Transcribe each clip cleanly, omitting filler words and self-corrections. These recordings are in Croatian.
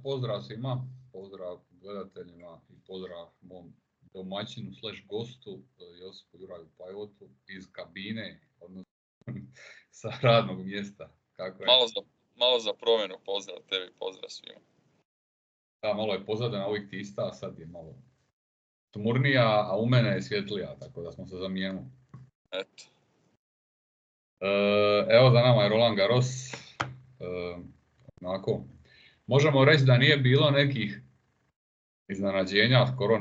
Pozdrav svima, pozdrav gledateljima i pozdrav mom domaćinu / gostu Josipu Juraju Pajvotu iz kabine, odnosno sa radnog mjesta. Kako je? Malo za promjenu, pozdrav tebi, pozdrav svima. Da, malo je pozadina ovih tista, a sad je malo tmurnija, a u mene je svjetlija, tako da smo se zamijenili. Eto. Evo za nama je Roland Garros. Onako, možemo reći da nije bilo nekih iznenađenja, skoro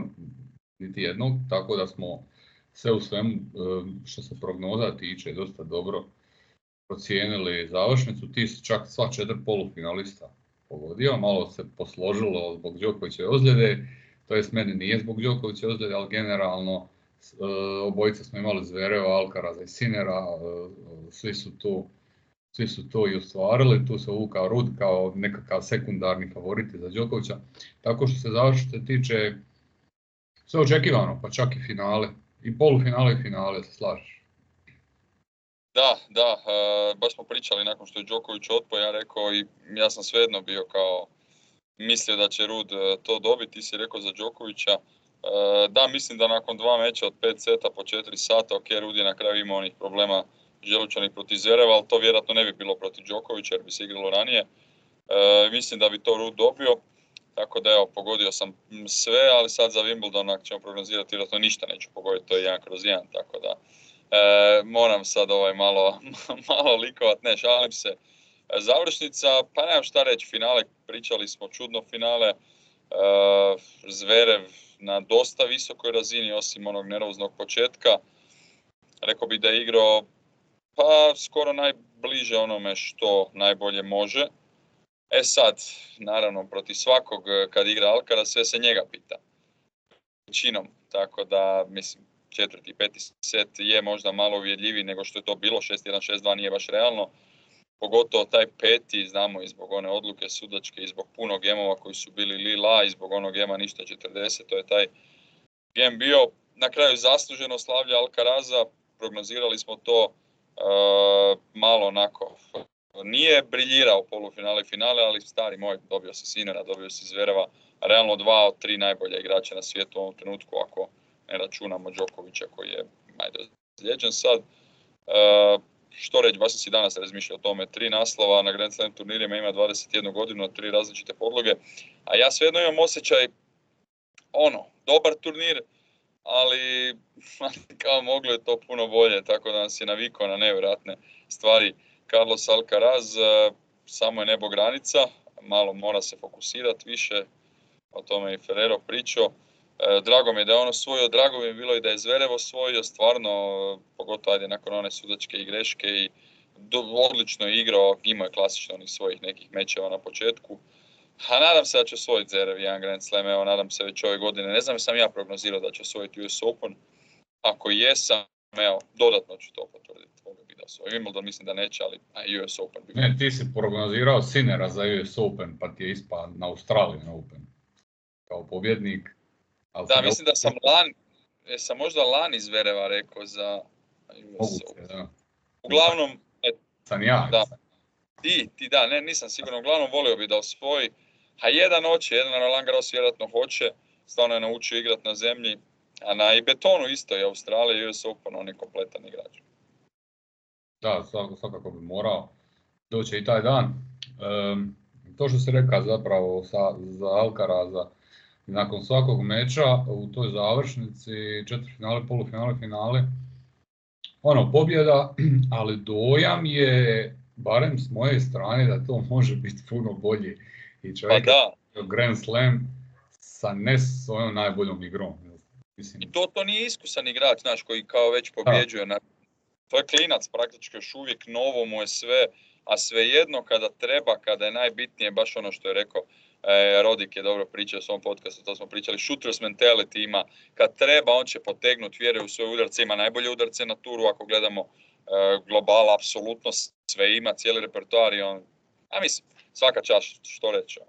niti jednog, tako da smo sve u svemu što se prognoza tiče dosta dobro procijenili završnicu. Ti si čak sva 4 polufinalista pogodio, malo se posložilo zbog Đokovićeve ozljede, to jest meni nije zbog Đokovićeve ozljede, ali generalno obojica smo imali Zvereva, Alcaraza i Sinera, svi su to i ostvarili, tu se uvukao Rud kao nekakav sekundarni favorit za Đokovića, tako što se završnice tiče sve očekivano, pa čak i finale, i polufinale i finale, se slažeš? Da, baš smo pričali nakon što je Đoković otpao, ja rekao i ja sam svejedno bio kao mislio da će Rud to dobiti, ti si rekao za Đokovića. Da, mislim da nakon 2 meča od 5 seta po 4 sata, ok, Rud je na kraju imao onih problema želučanih protiv Zvereva, ali to vjerojatno ne bi bilo protiv Đokovića jer bi se igralo ranije. Mislim da bi to Rud dobio, tako da evo, pogodio sam sve, ali sad za Wimbledon ako ćemo prognozirati, vjerojatno ništa neću pogoditi, to je 1/1, tako da moram sad malo likovat, ne, šalim se. Završnica, pa nemam šta reći, finale, pričali smo, čudno finale, Zverev na dosta visokoj razini, osim onog nervoznog početka. Rekao bih da je igrao pa skoro najbliže onome što najbolje može. Sad, naravno, protiv svakog kad igra Alcaraz, sve se njega pita. Većinom, tako da, mislim, 4. i 5. set je možda malo uvjerljiviji nego što je to bilo, 6-1, 6-2 nije baš realno. Pogotovo taj 5. znamo i zbog one odluke sudačke i zbog puno gemova koji su bili lila i zbog onog gema ništa 40, to je taj gem bio. Na kraju zasluženo slavlje Alcaraza, prognozirali smo to malo onako. Nije briljirao polufinale i finale, ali stari moj, dobio si Sinera, dobio si Zvereva, realno 2 od 3 najbolja igrača na svijetu u ovom trenutku, ako ne računamo Đokovića koji je ozlijeđen sad. Što reći, baš sam si danas razmišljao o tome, 3 naslova na Grand Slam turnirima, ima 21 godinu, 3 različite podloge, a ja svejedno imam osjećaj, dobar turnir, ali kao moglo je to puno bolje, tako da nam si navikao na nevjerojatne stvari. Carlos Alcaraz, samo je nebo granica, malo mora se fokusirati više, o tome i Ferrero pričao. Drago mi je da je on osvojio, drago mi je bilo i da je Zverev osvojio, stvarno, pogotovo nakon one sudačke i greške i odlično je igrao, imao je klasično onih svojih nekih mečeva na početku. A nadam se da će osvojiti Zverev jedan Grand Slam, evo nadam se već ove godine, ne znam sam ja prognozirao da će osvojiti US Open, ako jesam, evo, dodatno ću to potvrditi. Wimbledon mislim da neće, ali US Open bi... Ne, ti si prognozirao Sinera za US Open, pa ti je ispao na Australian Open kao pobjednik. Da, mislim da sam možda lani Zvereva rekao za US Open. Da. Uglavnom... Sam ja. Da. Ti da, ne, nisam sigurno. Uglavnom volio bi da osvoji. A jedan Roland Garros vjerojatno hoće. Stvarno je naučio igrati na zemlji. A na i betonu isto je Australija i US Open, on je kompletan igrač. Da, svakako bi morao. Doće i taj dan. To što se rekao zapravo za Alcaraza, nakon svakog meča u toj završnici, 4 finale, polufinale, finale, pobjeda, ali dojam je, barem s moje strane, da to može biti puno bolje. I čovjek je Grand Slam sa ne svojom najboljom igrom. Mislim. I to nije iskusan igrač, znaš, koji kao već pobjeđuje. To je klinac praktički još uvijek, novo mu je sve, a svejedno kada treba, kada je najbitnije, baš ono što je rekao Rodik je dobro pričao u svom podcastu, to smo pričali, shooters mentality ima, kad treba on će potegnuti, vjeruje u svoje udarce, ima najbolje udarce na turu, ako gledamo globala, apsolutno sve ima, cijeli repertoar i on, mislim, svaka čast, što reći.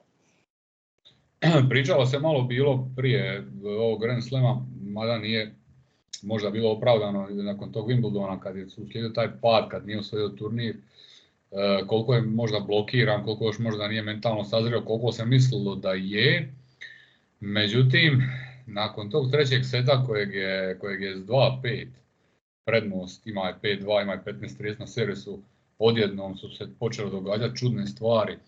Pričalo se malo bilo prije ovog Grand Slama, mada nije možda bilo opravdano nakon tog Wimbledona kad je uslijedio taj pad, kad nije osvojio turnir. koliko je možda blokiran, koliko još možda nije mentalno sazrio, koliko se mislilo da je. Međutim, nakon tog trećeg seta kojeg je s 2-5 prednost, ima je 5-2, ima je 15-30 na servisu, odjednom su se počele događati čudne stvari.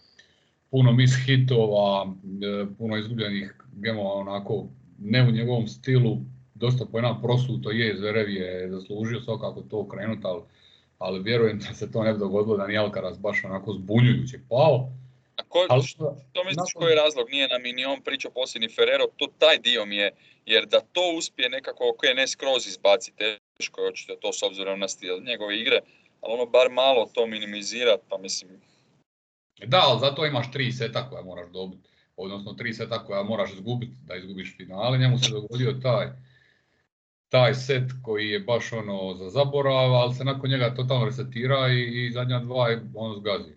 Puno miss hitova, puno izgubljenih gemova, onako ne u njegovom stilu, dosta poena prosuto je, Zverev je zaslužio svakako to okrenuti, ali vjerujem da se to ne bi dogodilo, da nije Alcaraz baš onako zbunjujuće pao. Što misliš koji je razlog? Nije nam ni on pričao poslije ni Ferrero, to taj dio mi je, jer da to uspije nekako, ok, ne skroz izbaciti, teško je očito to s obzirom na stil njegove igre, ali ono bar malo to minimizirati, pa mislim... Da, ali zato imaš 3 seta koja moraš dobiti, odnosno 3 seta koja moraš izgubiti da izgubiš finale. Njemu se dogodio taj set koji je baš ono za zaborav, ali se nakon njega totalno resetira i zadnja 2 je ono zgazi.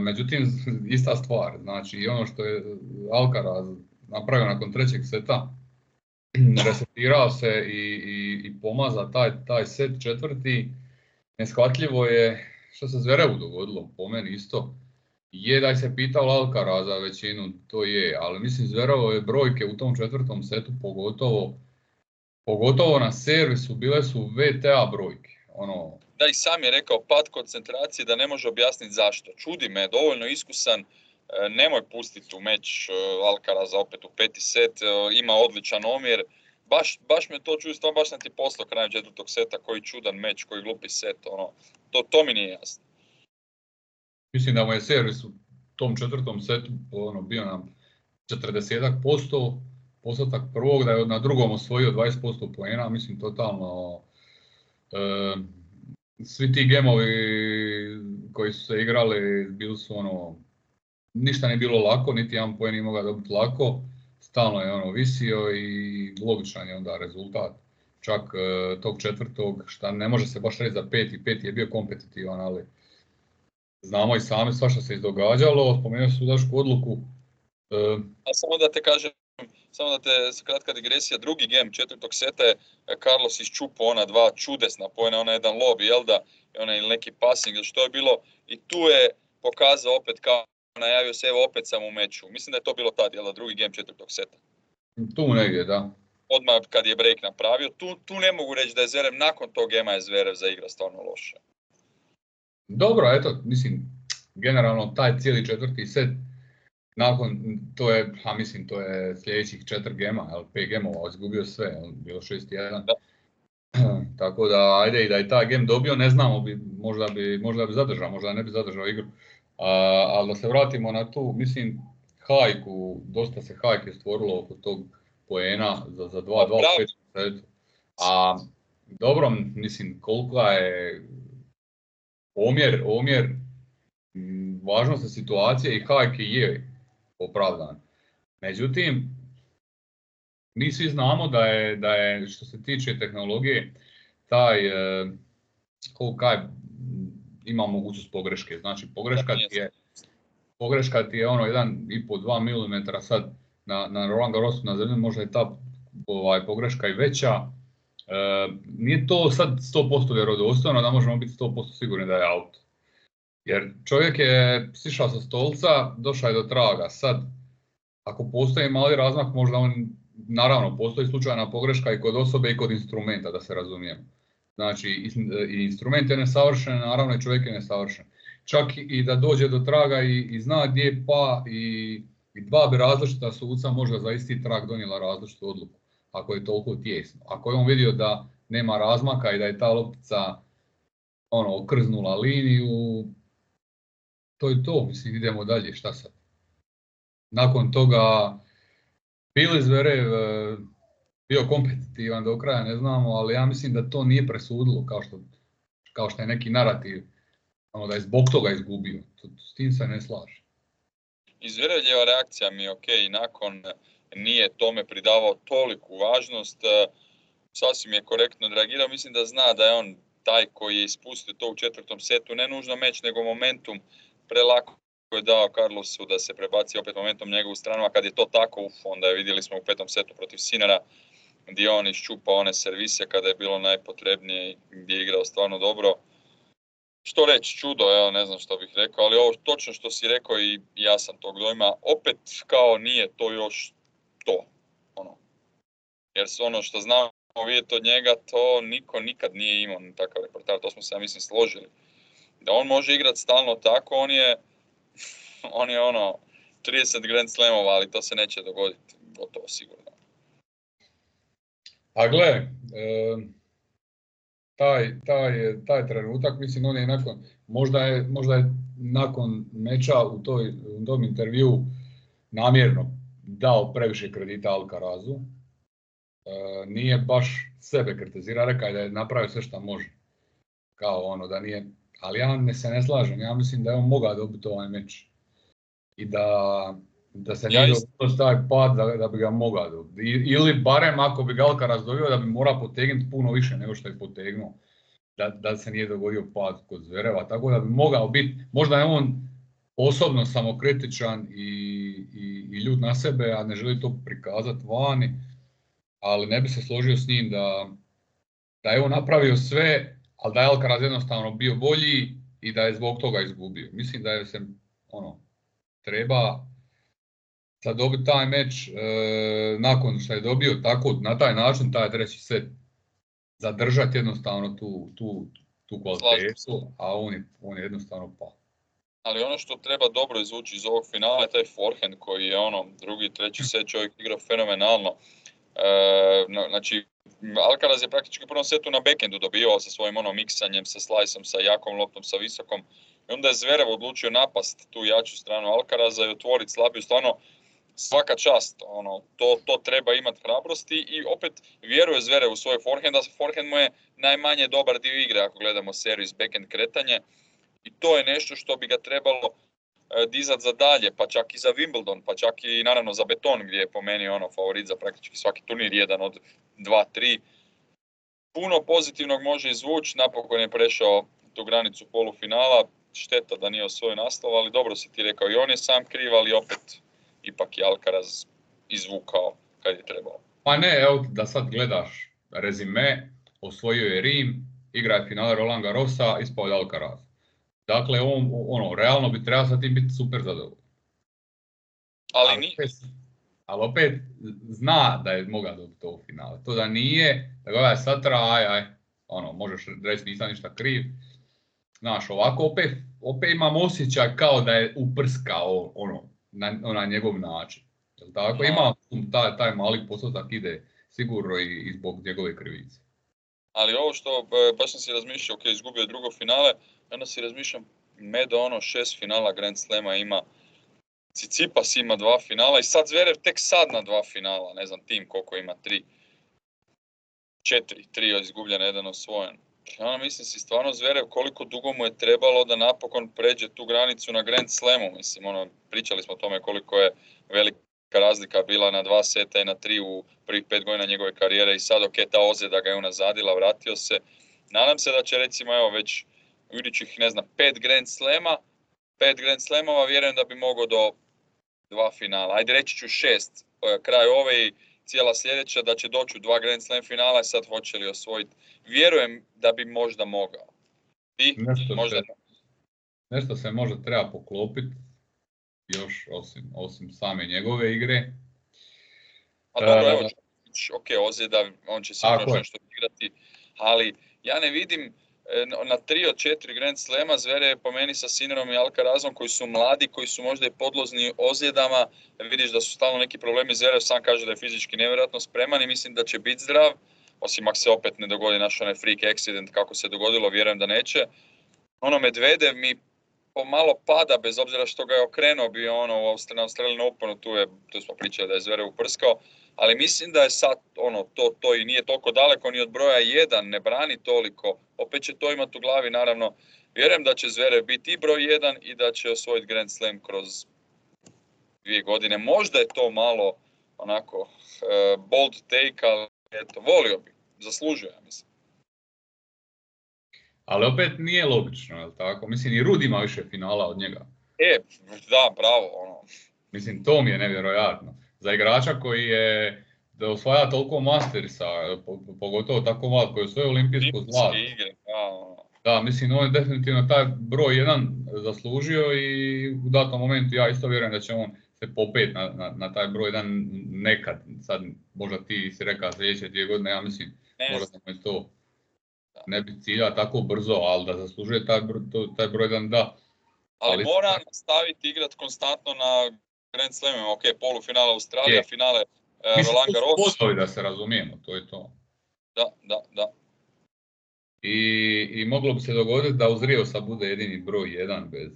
Međutim, ista stvar, znači i ono što je Alcaraz napravio nakon trećeg seta, resetirao se i pomaza taj set četvrti, neshvatljivo je što se Zverevu dogodilo, po meni isto. Je da je se pitao Alcaraz za većinu, to je, ali mislim Zverevove brojke u tom četvrtom setu pogotovo na servisu bile su VTA brojke. Ono... Da, i sam je rekao pad koncentracije da ne može objasniti zašto. Čudi me, dovoljno iskusan, nemoj pustiti u meč Alcaraza opet u peti set, ima odličan omjer. Baš me to čudi, stvarno baš sam ti poslao krajem četvrtog seta, koji čudan meč, koji glupi set, ono, to mi nije jasno. Mislim da mu je servis u tom četvrtom setu bio na 40% postotak prvog, da je na drugom osvojio 20% poena, mislim totalno... Svi ti gemovi koji su se igrali bili su ono, ništa nije bilo lako, niti jedan poen nije mogao dobiti lako, stalno je ono visio i logičan je onda rezultat. Čak tog četvrtog, šta ne može se baš reći za peti je bio kompetitivan, ali znamo i sami svašta se izdogađalo, spomenuo sudačku odluku. A samo da te kažem, kratka digresija, drugi game četvrtog seta je Carlos iščupao ona 2 čudesna poena, ona jedan lob, jel da, i ona ili neki passing, što je bilo, i tu je pokazao opet kao najavio se, evo opet sam u meču. Mislim da je to bilo tad, jel da, drugi game četvrtog seta. Tu negdje, da. Odmah kad je break napravio, tu ne mogu reći da je Zverev, nakon tog gema je Zverev zaigrao stvarno loše. Dobro, eto, mislim, generalno taj cijeli četvrti set, nakon, to je sljedećih 4 gema, 5 gemova, izgubio sve, bilo 6-1. Tako da, ajde, i da je taj gem dobio, ne znamo, možda bi zadržao, možda ne bi zadržao igru. Ali da se vratimo na tu, mislim, hajku, dosta se hajke stvorilo oko tog poena za 2-2 set. A dobro, mislim, koliko je omjer važnosti situacije i hajke je opravdan. Međutim, mi svi znamo da je što se tiče tehnologije, taj ima mogućnost pogreške. Znači pogreška ti je ono 1,5-2 mm sad na Roland Garrosu na zemlji, možda je ta pogreška i veća. Nije to sad 100% vjerodostojno da možemo biti 100% sigurni da je out. Jer čovjek je sišao sa stolca, došao je do traga. Sad, ako postoji mali razmak, možda naravno, postoji slučajna pogreška i kod osobe i kod instrumenta, da se razumijemo. Znači, i instrument je nesavršen, naravno i čovjek je nesavršen. Čak i da dođe do traga i zna gdje je pa i dva bi različita suca možda za isti trag donijela različitu odluku, ako je toliko tijesno. Ako je on vidio da nema razmaka i da je ta loptica okrznula liniju, to je to, mislim, idemo dalje, šta sad? Nakon toga, bili Zverev bio kompetitivan do kraja, ne znamo, ali ja mislim da to nije presudilo, kao što je neki narativ, da je zbog toga izgubio. S tim se ne slaže. I Zverevljeva reakcija mi je ok, nakon nije tome pridavao toliku važnost, sasvim je korektno reagirao, mislim da zna da je on taj koji je ispustio to u četvrtom setu, ne nužno meč, nego momentum, prelako je dao Carlosu da se prebaci opet momentom njegovu stranu, a kad je to tako, onda je vidjeli smo u petom setu protiv Sinera, gdje je on iščupao one servise kada je bilo najpotrebnije, gdje je igrao stvarno dobro. što reći, čudo, evo, ne znam što bih rekao, ali ovo točno što si rekao i ja sam tog dojma, opet kao nije to još to, ono. Jer ono što znamo vidjeti od njega, to niko nikad nije imao takav repertoar, to smo se, ja mislim, složili. Da on može igrati stalno tako, on je ono, 30 Grand Slamova, ali to se neće dogoditi, gotovo sigurno. A gle, taj trenutak, mislim, on je nakon, možda je nakon meča u tom intervju namjerno dao previše kredita Alcarazu. Nije baš sebe kritizirao, rekao je da je napravio sve što može. Kao ono, da nije, ali ja se ne slažem, ja mislim da je on mogao dobiti ovaj meč. I da se nije dogodio taj pad da bi ga mogao dobiti. Ili barem ako bi ga Alcaraz dobio da bi morao potegnuti puno više nego što je potegnuo. Da se nije dogodio pad kod Zvereva, tako da bi mogao biti, možda je on osobno samokritičan i ljut na sebe, a ne želi to prikazati vani, ali ne bi se složio s njim da je on napravio sve, ali da je Alcaraz jednostavno bio bolji i da je zbog toga izgubio. Mislim da je se treba sad dobiti taj meč nakon što je dobio tako, na taj način, taj treći set, zadržati jednostavno tu kvalitetu, a on je jednostavno pao. Ali ono što treba dobro izvući iz ovog finala je taj forehand koji je drugi, treći set čovjek igrao fenomenalno. Znači, Alcaraz je praktički u prvom setu na backhandu dobivao sa svojim miksanjem, sa sliceom, sa jakom loptom, sa visokom. I onda je Zverev odlučio napast tu jaču stranu Alcaraza i otvoriti slabiju. Stvarno, svaka čast, to treba imati hrabrosti i opet vjeruje Zverev u svoj forehand, a forehand mu je najmanje dobar dio igre ako gledamo servis backhand kretanje. I to je nešto što bi ga trebalo dizati za dalje, pa čak i za Wimbledon, pa čak i naravno za beton gdje je po meni favorit za praktički svaki turnir, jedan od 2-3. Puno pozitivnog može izvući, napokon je prešao tu granicu polufinala, šteta da nije osvojio naslov, ali dobro si ti rekao i on je sam kriv, ali opet ipak je Alcaraz izvukao kad je trebalo. Pa ne, evo da sad gledaš rezime, osvojio je Rim, igra je finale Roland Garrosa, ispao je Alcaraz. Dakle, realno bi trebao sa tim biti super zadovoljan. Ali opet zna da je mogao dobiti to u finale. To da nije, da ga sad traje, možeš reći nisam ništa kriv. Znaš, ovako opet imam osjećaj kao da je uprskao na njegov način. Jel tako? Ima taj mali postotak ide sigurno i zbog njegove krivice. Ali ovo što, baš sam si razmišljao, izgubio je drugo finale, onda si razmišljam, Medo 6 finala Grand Slema ima, Tsitsipas ima 2 finala i sad Zverev tek sad na 2 finala, ne znam tim koliko ima, 3 izgubljena, 1 osvojen. Mislim si stvarno Zverev koliko dugo mu je trebalo da napokon pređe tu granicu na Grand Slamu, mislim, pričali smo o tome koliko je velika razlika bila na 2 seta i na 3 u prvih 5 godina njegove karijere i sad ta ozljeda ga je unazadila, vratio se. Nadam se da će recimo već u idućih 5 Grand Slamova, vjerujem da bi mogao do 2 finala. Ajde reći ću 6, kraj ove i cijela sljedeća da će doći u 2 Grand Slam finala i sad hoće li osvojiti. Vjerujem da bi možda mogao. I nešto se možda treba poklopiti još osim same njegove igre. A dobro, evo ozljeda, on će sigurno nešto igrati, ali ja ne vidim na 3 od 4 Grand Slema Zverev je po meni sa Sinnerom i Alcarazom koji su mladi, koji su možda i podložni ozljedama. Vidiš da su stalno neki problemi. Zverev sam kaže da je fizički nevjerojatno spreman i mislim da će biti zdrav, osim ako se opet ne dogodi naš onaj freak accident kako se dogodilo, vjerujem da neće. Medvedev mi pomalo pada, bez obzira što ga je okrenuo, bio u Australian Openu, tu smo pričali da je Zverev uprskao, ali mislim da je sad to i nije toliko daleko ni od broja 1, ne brani toliko, opet će to imati u glavi, naravno, vjerujem da će Zverev biti i broj 1 i da će osvojiti Grand Slam kroz 2 godine. Možda je to malo onako bold take, ali eto, volio bi, zaslužuje, ja mislim. Ali opet nije logično, je li tako? Mislim, i Rud ima više finala od njega. Da, bravo. Mislim, to mi je nevjerojatno. Za igrača koji je da osvaja toliko Mastersa, pogotovo tako mlad, koji je osvojio olimpijsko zlato. Da, mislim, on je definitivno taj broj 1 zaslužio i u datom momentu ja isto vjerujem da će on se popet na taj broj 1 nekad. Sad, možda ti si rekao sljedeće 2 godine, ja mislim, možda sam je to ne bi cilja tako brzo, ali da zaslužuje taj broj 1, da. Ali mora nastaviti igrati konstantno na Grand Slamima, ok, polufinale Australija, finale Roland Garros. Mislim, da se razumijemo, to je to. Da. I moglo bi se dogoditi da uz Riosa bude jedini broj 1 bez...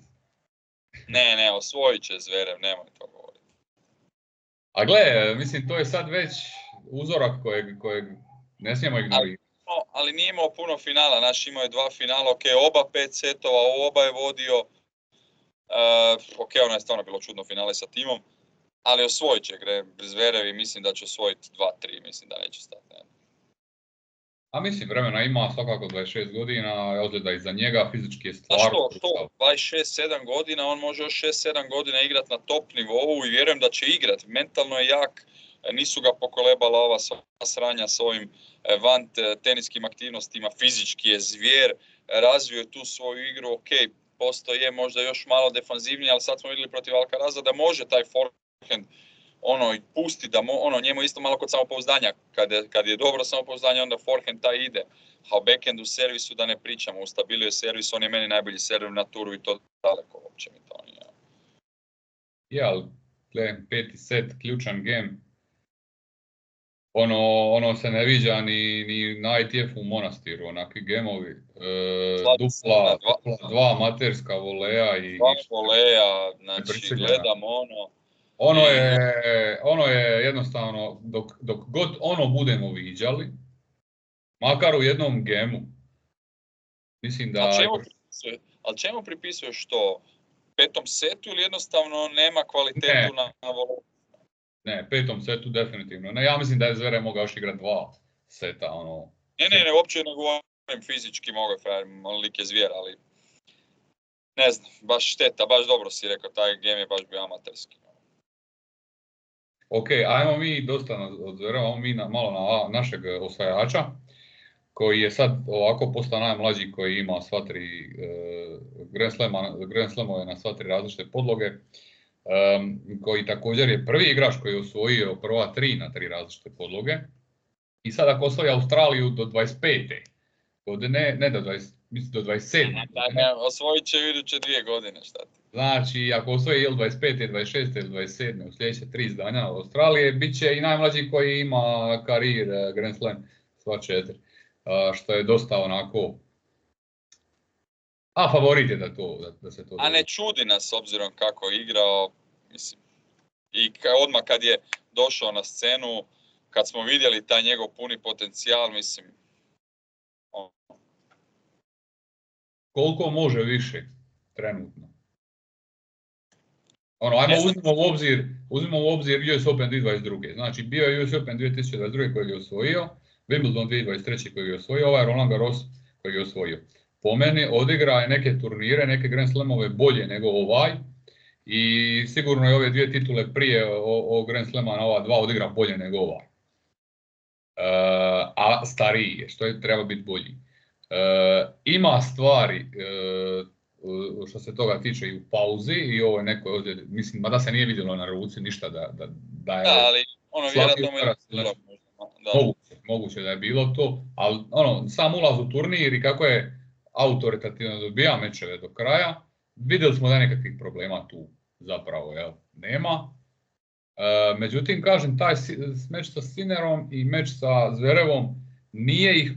Ne, osvojit će Zverev, nemoj to govoriti. A gle, mislim, to je sad već uzorak kojeg ne smijemo ignorirati. Ali nije imao puno finala, naš imao je 2 finala, ok, oba 5 setova, oba je vodio, ok, ono je stvarno bilo čudno finale sa timom, ali osvojit će Zverev i mislim da će osvojiti 2-3, mislim da neće stati. Ne. A mislim, vremena ima svakako 26 godina, ozljeda iza njega, fizički je stvarno... A što, 26-7 godina, on može još 6-7 godina igrati na top nivou i vjerujem da će igrati, mentalno je jak, nisu ga pokolebala ova sranja s ovim van teniskim aktivnostima, fizički je zvijer, razvio je tu svoju igru, ok, postoje možda još malo defanzivniji, ali sad smo vidjeli protiv Alcaraza da može taj forehand pusti, da njemu isto malo kod samopouzdanja, kad je dobro samopouzdanje, onda forehand taj ide, a u backhandu servisu da ne pričamo, ustabilio servis, on je meni najbolji server na turu i to daleko uopće mi to nije. Ja, ali gledam, 5. set, ključan game. Ono se ne viđa ni na ITF-u u Monastiru, onakvi gemovi, dupla, 2 amaterska voleja i... 2 voleja, znači gledam ono... Ono je jednostavno, dok god budemo viđali, makar u jednom gemu, mislim da... Ali čemu pripisuješ to? 5. setu ili jednostavno nema kvalitetu na voleju? Ne, 5. setu definitivno. Ne, ja mislim da je Zverev mogao još igrati 2 seta. Ne, uopće ne govorim fizički mogao, lik je zvijer, ali ne znam, baš šteta, baš dobro si rekao, taj game je baš bio amaterski. Ok, ajmo mi dosta od Zvereva, ajmo mi malo na našeg osvajača, koji je sad ovako postao najmlađi koji ima sva 3 Grand Slamove na sva 3 različite podloge. Koji također je prvi igrač koji je osvojio prva 3 na 3 različite podloge. I sad ako osvoji Australiju do 25. godine, ne do 20, mislim do 27. Ne, osvojit će u iduće 2 godine, šta ti? Znači, ako osvoji ili 25. 26. ili 27. u sljedeće 3 izdanja Australije, bit će i najmlađi koji ima karijer Grand Slam sva 4. Što je dosta onako... A favorit je da se to... A ne čudi nas s obzirom kako je igrao, mislim. I odmah kad je došao na scenu, kad smo vidjeli taj njegov puni potencijal, mislim... Koliko može više trenutno? Ajmo uzmimo u obzir US Open 2022. Znači bio je US Open 2022. koji je osvojio, Wimbledon 2023. koji je osvojio, ovaj Roland Garros koji je osvojio. Po meni odigra je neke turnire, neke Grand Slamove bolje nego ovaj i sigurno je ove 2 titule prije o Grand Slama na ova 2 odigra bolje nego ovaj. A stariji je, što je treba biti bolji. Ima stvari što se toga tiče i u pauzi i ovo je neko ovdje, mislim, mada se nije vidjelo na ruci ništa da je... Da, ali vjerojatno je moguće da je bilo to, ali sam ulaz u turnir i kako je autoritativno dobija mečeve do kraja, vidjeli smo da nekakvih problema tu zapravo nema. Međutim, kažem, taj meč sa Sinnerom i meč sa Zverevom nije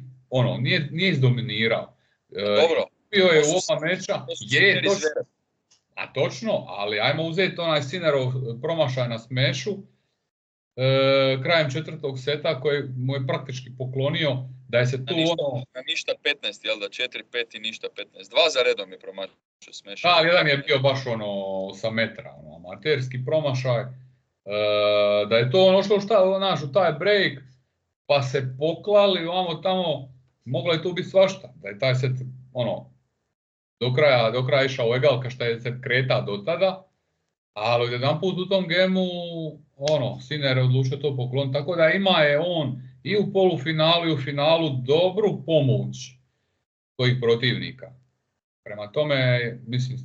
izdominirao. Dobro. Bio je u oba meča, točno, ali ajmo uzeti onaj Sinnerov promašaj na smešu, krajem 4. seta koji mu je praktički poklonio da je se tu na ništa 15, jel da? 4-5 i ništa 15. 2 za redom je promašao smešao. Da, jedan je bio baš sa metra, amaterski promašaj. Da je to u taj break, pa se poklali ovamo tamo, moglo je tu biti svašta. Da je taj set do kraja išao u egal, što je se kreta do tada. Ali jedan put u tom gemu, Sinner je odlučio to poklon, tako da ima je on i u polufinalu i u finalu dobru pomoć svojih protivnika. Prema tome, mislim,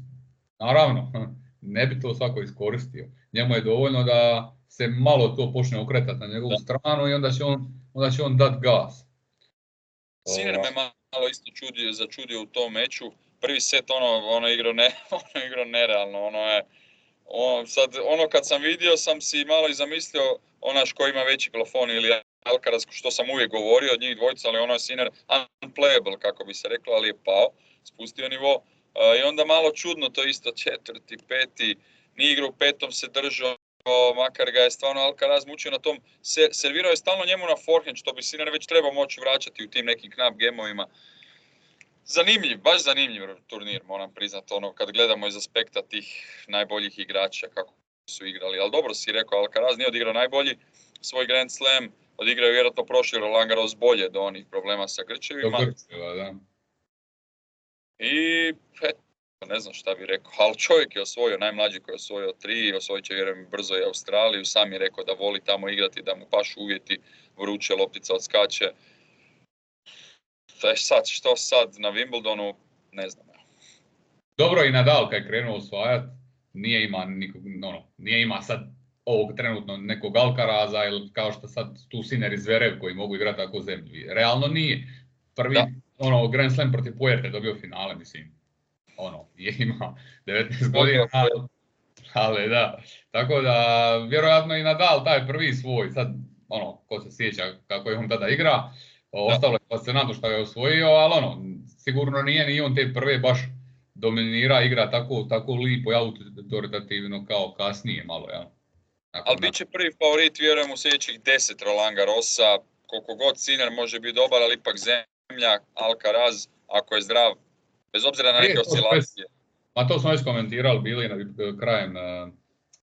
naravno, ne bi to svako iskoristio. Njemu je dovoljno da se malo to počne okretati na njegovu stranu i onda će on dati gas. Sinner me malo isto začudio u tom meču. Prvi set ono igrao nerealno, kad sam vidio sam si malo i zamislio onaš ko ima veći plafon ili Alcaraz, što sam uvijek govorio od njih dvojica, ali ono je Sinner unplayable, kako bi se reklo, ali je pao, spustio nivo. I onda malo čudno to isto, četvrti, peti, nije igrao u petom, se držao, makar ga je stvarno Alcaraz mučio na tom, servirao je stalno njemu na forehand, što bi Sinner već trebao moći vraćati u tim nekim knap gameovima. Baš zanimljiv turnir, moram priznati, kad gledamo iz aspekta tih najboljih igrača, kako su igrali. Ali dobro si rekao, Alcaraz nije odigrao najbolji svoj Grand Slam, odigrao je vjerojatno prošli Roland Garros bolje do onih problema sa Grčevima. Da. I ne znam šta bih rekao, ali čovjek je osvojio, najmlađi koji je osvojio 3, osvojit će vjerujem brzo i Australiju, sam je rekao da voli tamo igrati, da mu pašu uvjeti, vruće, loptica odskače. Što sad na Wimbledonu, ne znam. Dobro, i Nadal kad je krenuo osvajat, nije ima sad ovog trenutno nekog Alcaraza ili kao što sad tu Sinner i Zverev koji mogu igrati tako zemlji. Realno nije. Prvi Grand Slam protiv Puerte dobio finale, mislim. Je ima 19 godina, ali da. Tako da, vjerojatno i Nadal taj prvi svoj, sad, ko se sjeća kako je on tada igra, ostalo je fascinantno što je osvojio, ali sigurno nije ni on te prve baš dominira, igra tako lipo i autoritativno kao kasnije malo, jel? Ali bit će prvi favorit, vjerujem, u sljedećih 10 Roland Garrosa, koliko god Sinner može biti dobar, ali ipak zemlja, Alcaraz, ako je zdrav, bez obzira na neke oscilacije. To smo već komentirali, bili krajem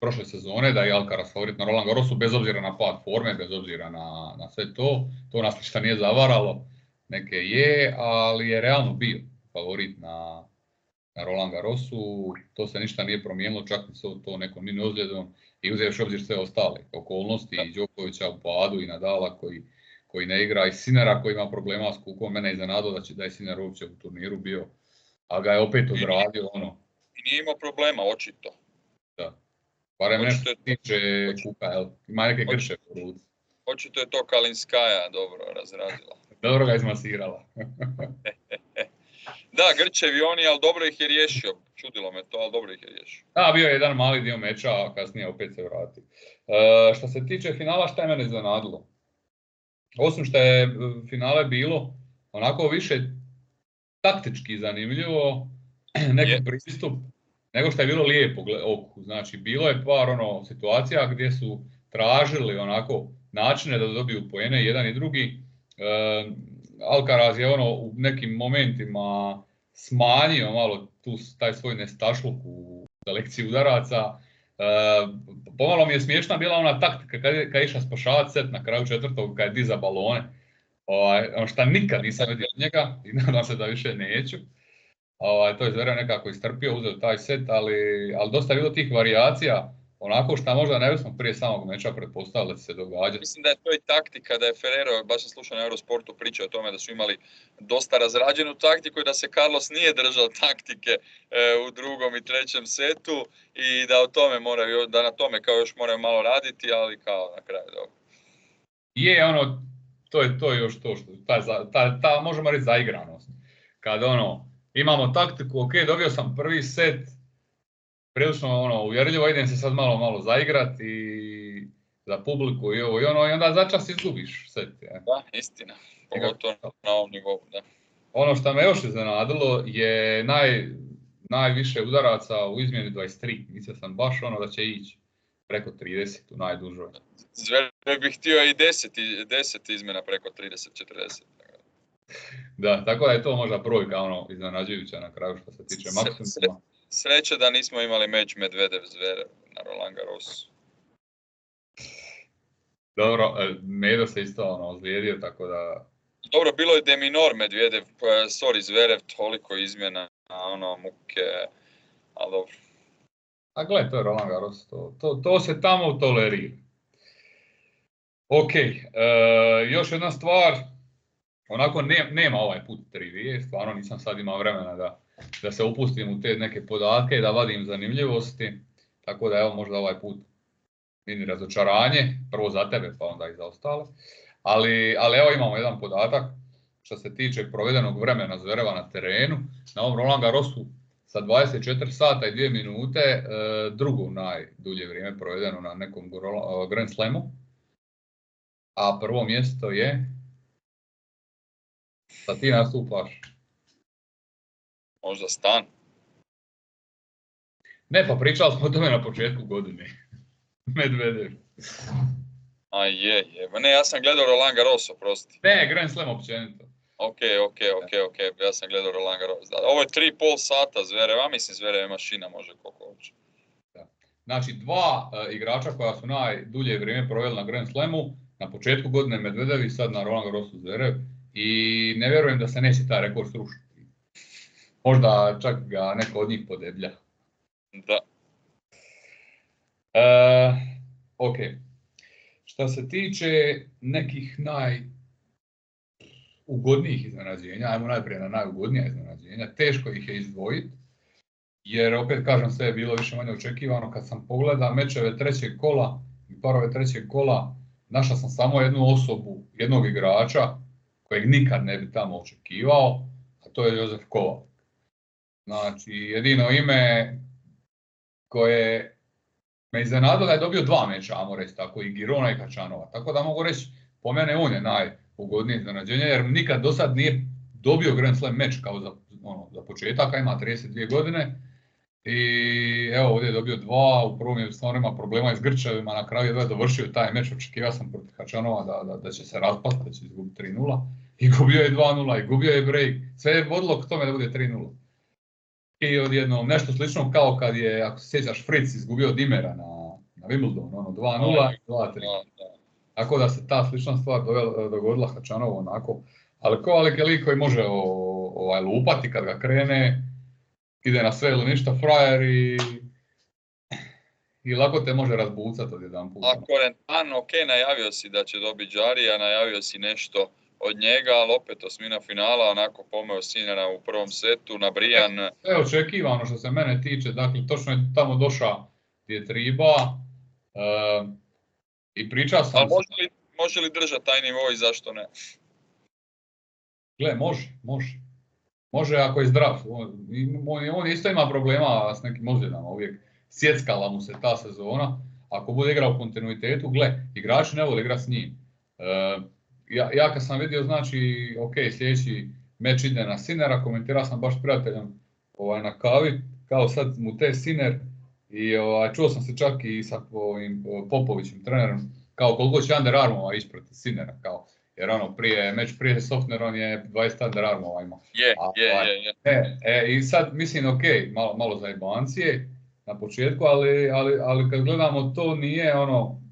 prošle sezone, da je Alcaraz favorit na Roland Garrosu, bez obzira na pad forme, bez obzira na sve to. To nas ništa nije zavaralo, neke je, ali je realno bio favorit na Roland Garrosu. To se ništa nije promijenilo, čak i s to nekom mini ozljedom i uzevši obzir sve ostale okolnosti, i Đokovića u padu, i Nadala koji ne igra, i Sinnera koji ima problema s kukom. Mene je iznenadilo da je Sinner uopće u turniru bio, a ga je opet odradio. I nije imao problema, očito. Da. Barem nešto se tiče kuka, jel? Ima neke grše po ruci. Očito je to Kalinskaja dobro razradila. Dobro ga izmasirala. Da, grčevi oni, ali dobro ih je riješio. Čudilo me to, ali dobro ih je riješio. Da, bio je jedan mali dio meča, a kasnije opet se vrati. Što se tiče finala, šta je mene iznenadilo? Osim što je finale bilo onako više taktički zanimljivo, neki pristup, nego što je bilo lijepo oku. Znači, bilo je par situacija gdje su tražili onako načine da dobiju poene jedan i drugi. Alcaraz je u nekim momentima smanjio malo taj svoj nestašluk u selekciji udaraca. Pomalo mi je smiješna bila ona taktika kad je išla spašavati set na kraju četvrtog, kad je diza balone. Šta nikad nisam vidio od njega i nadam se da više neću. To je Zverev nekako istrpio, uzeo taj set, ali dosta je bilo tih varijacija, onako što možda ne bismo prije samog meča pretpostavili da će se događati. Mislim da je to i taktika, da je Ferrero, baš sam slušao na Eurosportu, pričao o tome da su imali dosta razrađenu taktiku i da se Carlos nije držao taktike u drugom i trećem setu i da na tome kao još moraju malo raditi, ali kao na kraju dobro. To je još to što, ta možemo reći zaigranost. Kad imamo taktiku, ok, dobio sam prvi set, prilično uvjerljivo, idem se sad malo zaigrat i za publiku i ovo i i onda začas izgubiš set. Ja. Da, istina, pogotovo na ovom nivou, da. Ono što me još iznenadilo je najviše udaraca u izmjeni 23. Mislio sam baš da će ići preko 30 u najdužoj. Zverev bih htio i 10 izmjena preko 30-40. Da, tako da je to možda brojka iznenađujuća na kraju što se tiče maksimuma. Sreće da nismo imali meč Medvedev-Zverev na Roland Garrosu. Dobro, Medo se isto ozlijedio, tako da... Dobro, bilo je de minor Medvedev, Zverev, toliko izmjena, muke, ali dobro. A gle, to je Roland Garros, to se tamo tolerira. Ok, još jedna stvar, onako nema ovaj put trivije, stvarno nisam sad imao vremena da se upustim u te neke podatke i da vadim zanimljivosti, tako da evo možda ovaj put mini razočaranje, prvo za tebe pa onda i za ostale, ali evo imamo jedan podatak što se tiče provedenog vremena Zvereva na terenu, na ovom Roland Garrosu sa 24 sata i 2 minute, drugo najdulje vrijeme provedeno na nekom Grand Slamu, a prvo mjesto je, da ti nastupaš. Možda Stan? Ne, pa pričali smo o tome na početku godine. Medvedev. A je. Ne, ja sam gledao Roland Garros, oprosti. Ne, Grand Slam općenito. Ok, ja sam gledao Roland Garros. Da, ovo je 3,5 sata Zvereva, mislim Zvereva mašina može koliko uopće. Znači, dva igrača koja su najdulje vrijeme proveli na Grand Slamu, na početku godine Medvedev i sad na Roland Garrosu Zverev, i ne vjerujem da se neće taj rekord srušiti. Možda čak ga neko od njih podeblja. Da. Ok. Što se tiče nekih najugodnijih iznenađenja, ajmo najprije na najugodnija iznenađenja, teško ih je izdvojiti, jer opet kažem sve je bilo više manje očekivano. Kad sam pogledao mečeve trećeg kola i parove trećeg kola, našao sam samo jednu osobu, jednog igrača kojeg nikad ne bi tamo očekivao, a to je Josef Kovalek. Znači, jedino ime koje me iznenadilo da je dobio 2 meča, ajmo reći tako, i Girona i Kačanova. Tako da mogu reći, po mene on je najugodnije iznenađenje, jer nikad do sad nije dobio Grand Slam meč kao za početak, ima 32 godine. I evo ovdje je dobio 2, u prvom je stvarno ima problema s grčevima, na kraju je dovršio taj meč, očekivao sam protiv Kačanova da će se raspasti, da će izgubiti 3-0. I gubio je 2-0, i gubio je break, sve je vodilo k tome da bude 3-0. I odjednom nešto slično kao kad je, ako se sjećaš, Fritz izgubio Dimera na Wimbledonu, 2-0 i 2-3. Tako da se ta slična stvar dogodila Kačanovu onako. Ali Kovalek je lik koji može lupati kad ga krene, ide na sve ili ništa frajer i lako te može razbucati odjedan puta. A Corentin, ok, najavio si da će dobiti Jarrya, najavio si nešto od njega, ali opet osmina finala, onako pomeo Sinera u prvom setu, na Brian. Sve očekivano što se mene tiče, dakle točno je tamo došao gdje je triba i pričao sam... Ali može li držati taj nivo i zašto ne? Gle, može. Može ako je zdrav. On isto ima problema s nekim ozljedama uvijek. Sjeckala mu se ta sezona. Ako bude igrao u kontinuitetu, gle, igrači ne vole igrati s njim. Ja kad sam vidio, znači, ok, sljedeći meč ide na Sinera, komentirao sam baš s prijateljem na kavi, kao sad mu te Sinner, i čuo sam se čak i sa Popovićim trenerom, kao koliko će Under Armoura ići protiv Sinera, kao, jer meč prije Sofner on je 20 Under Armoura imao. Je. I sad mislim, ok, malo zajebancije na početku, ali kad gledamo to nije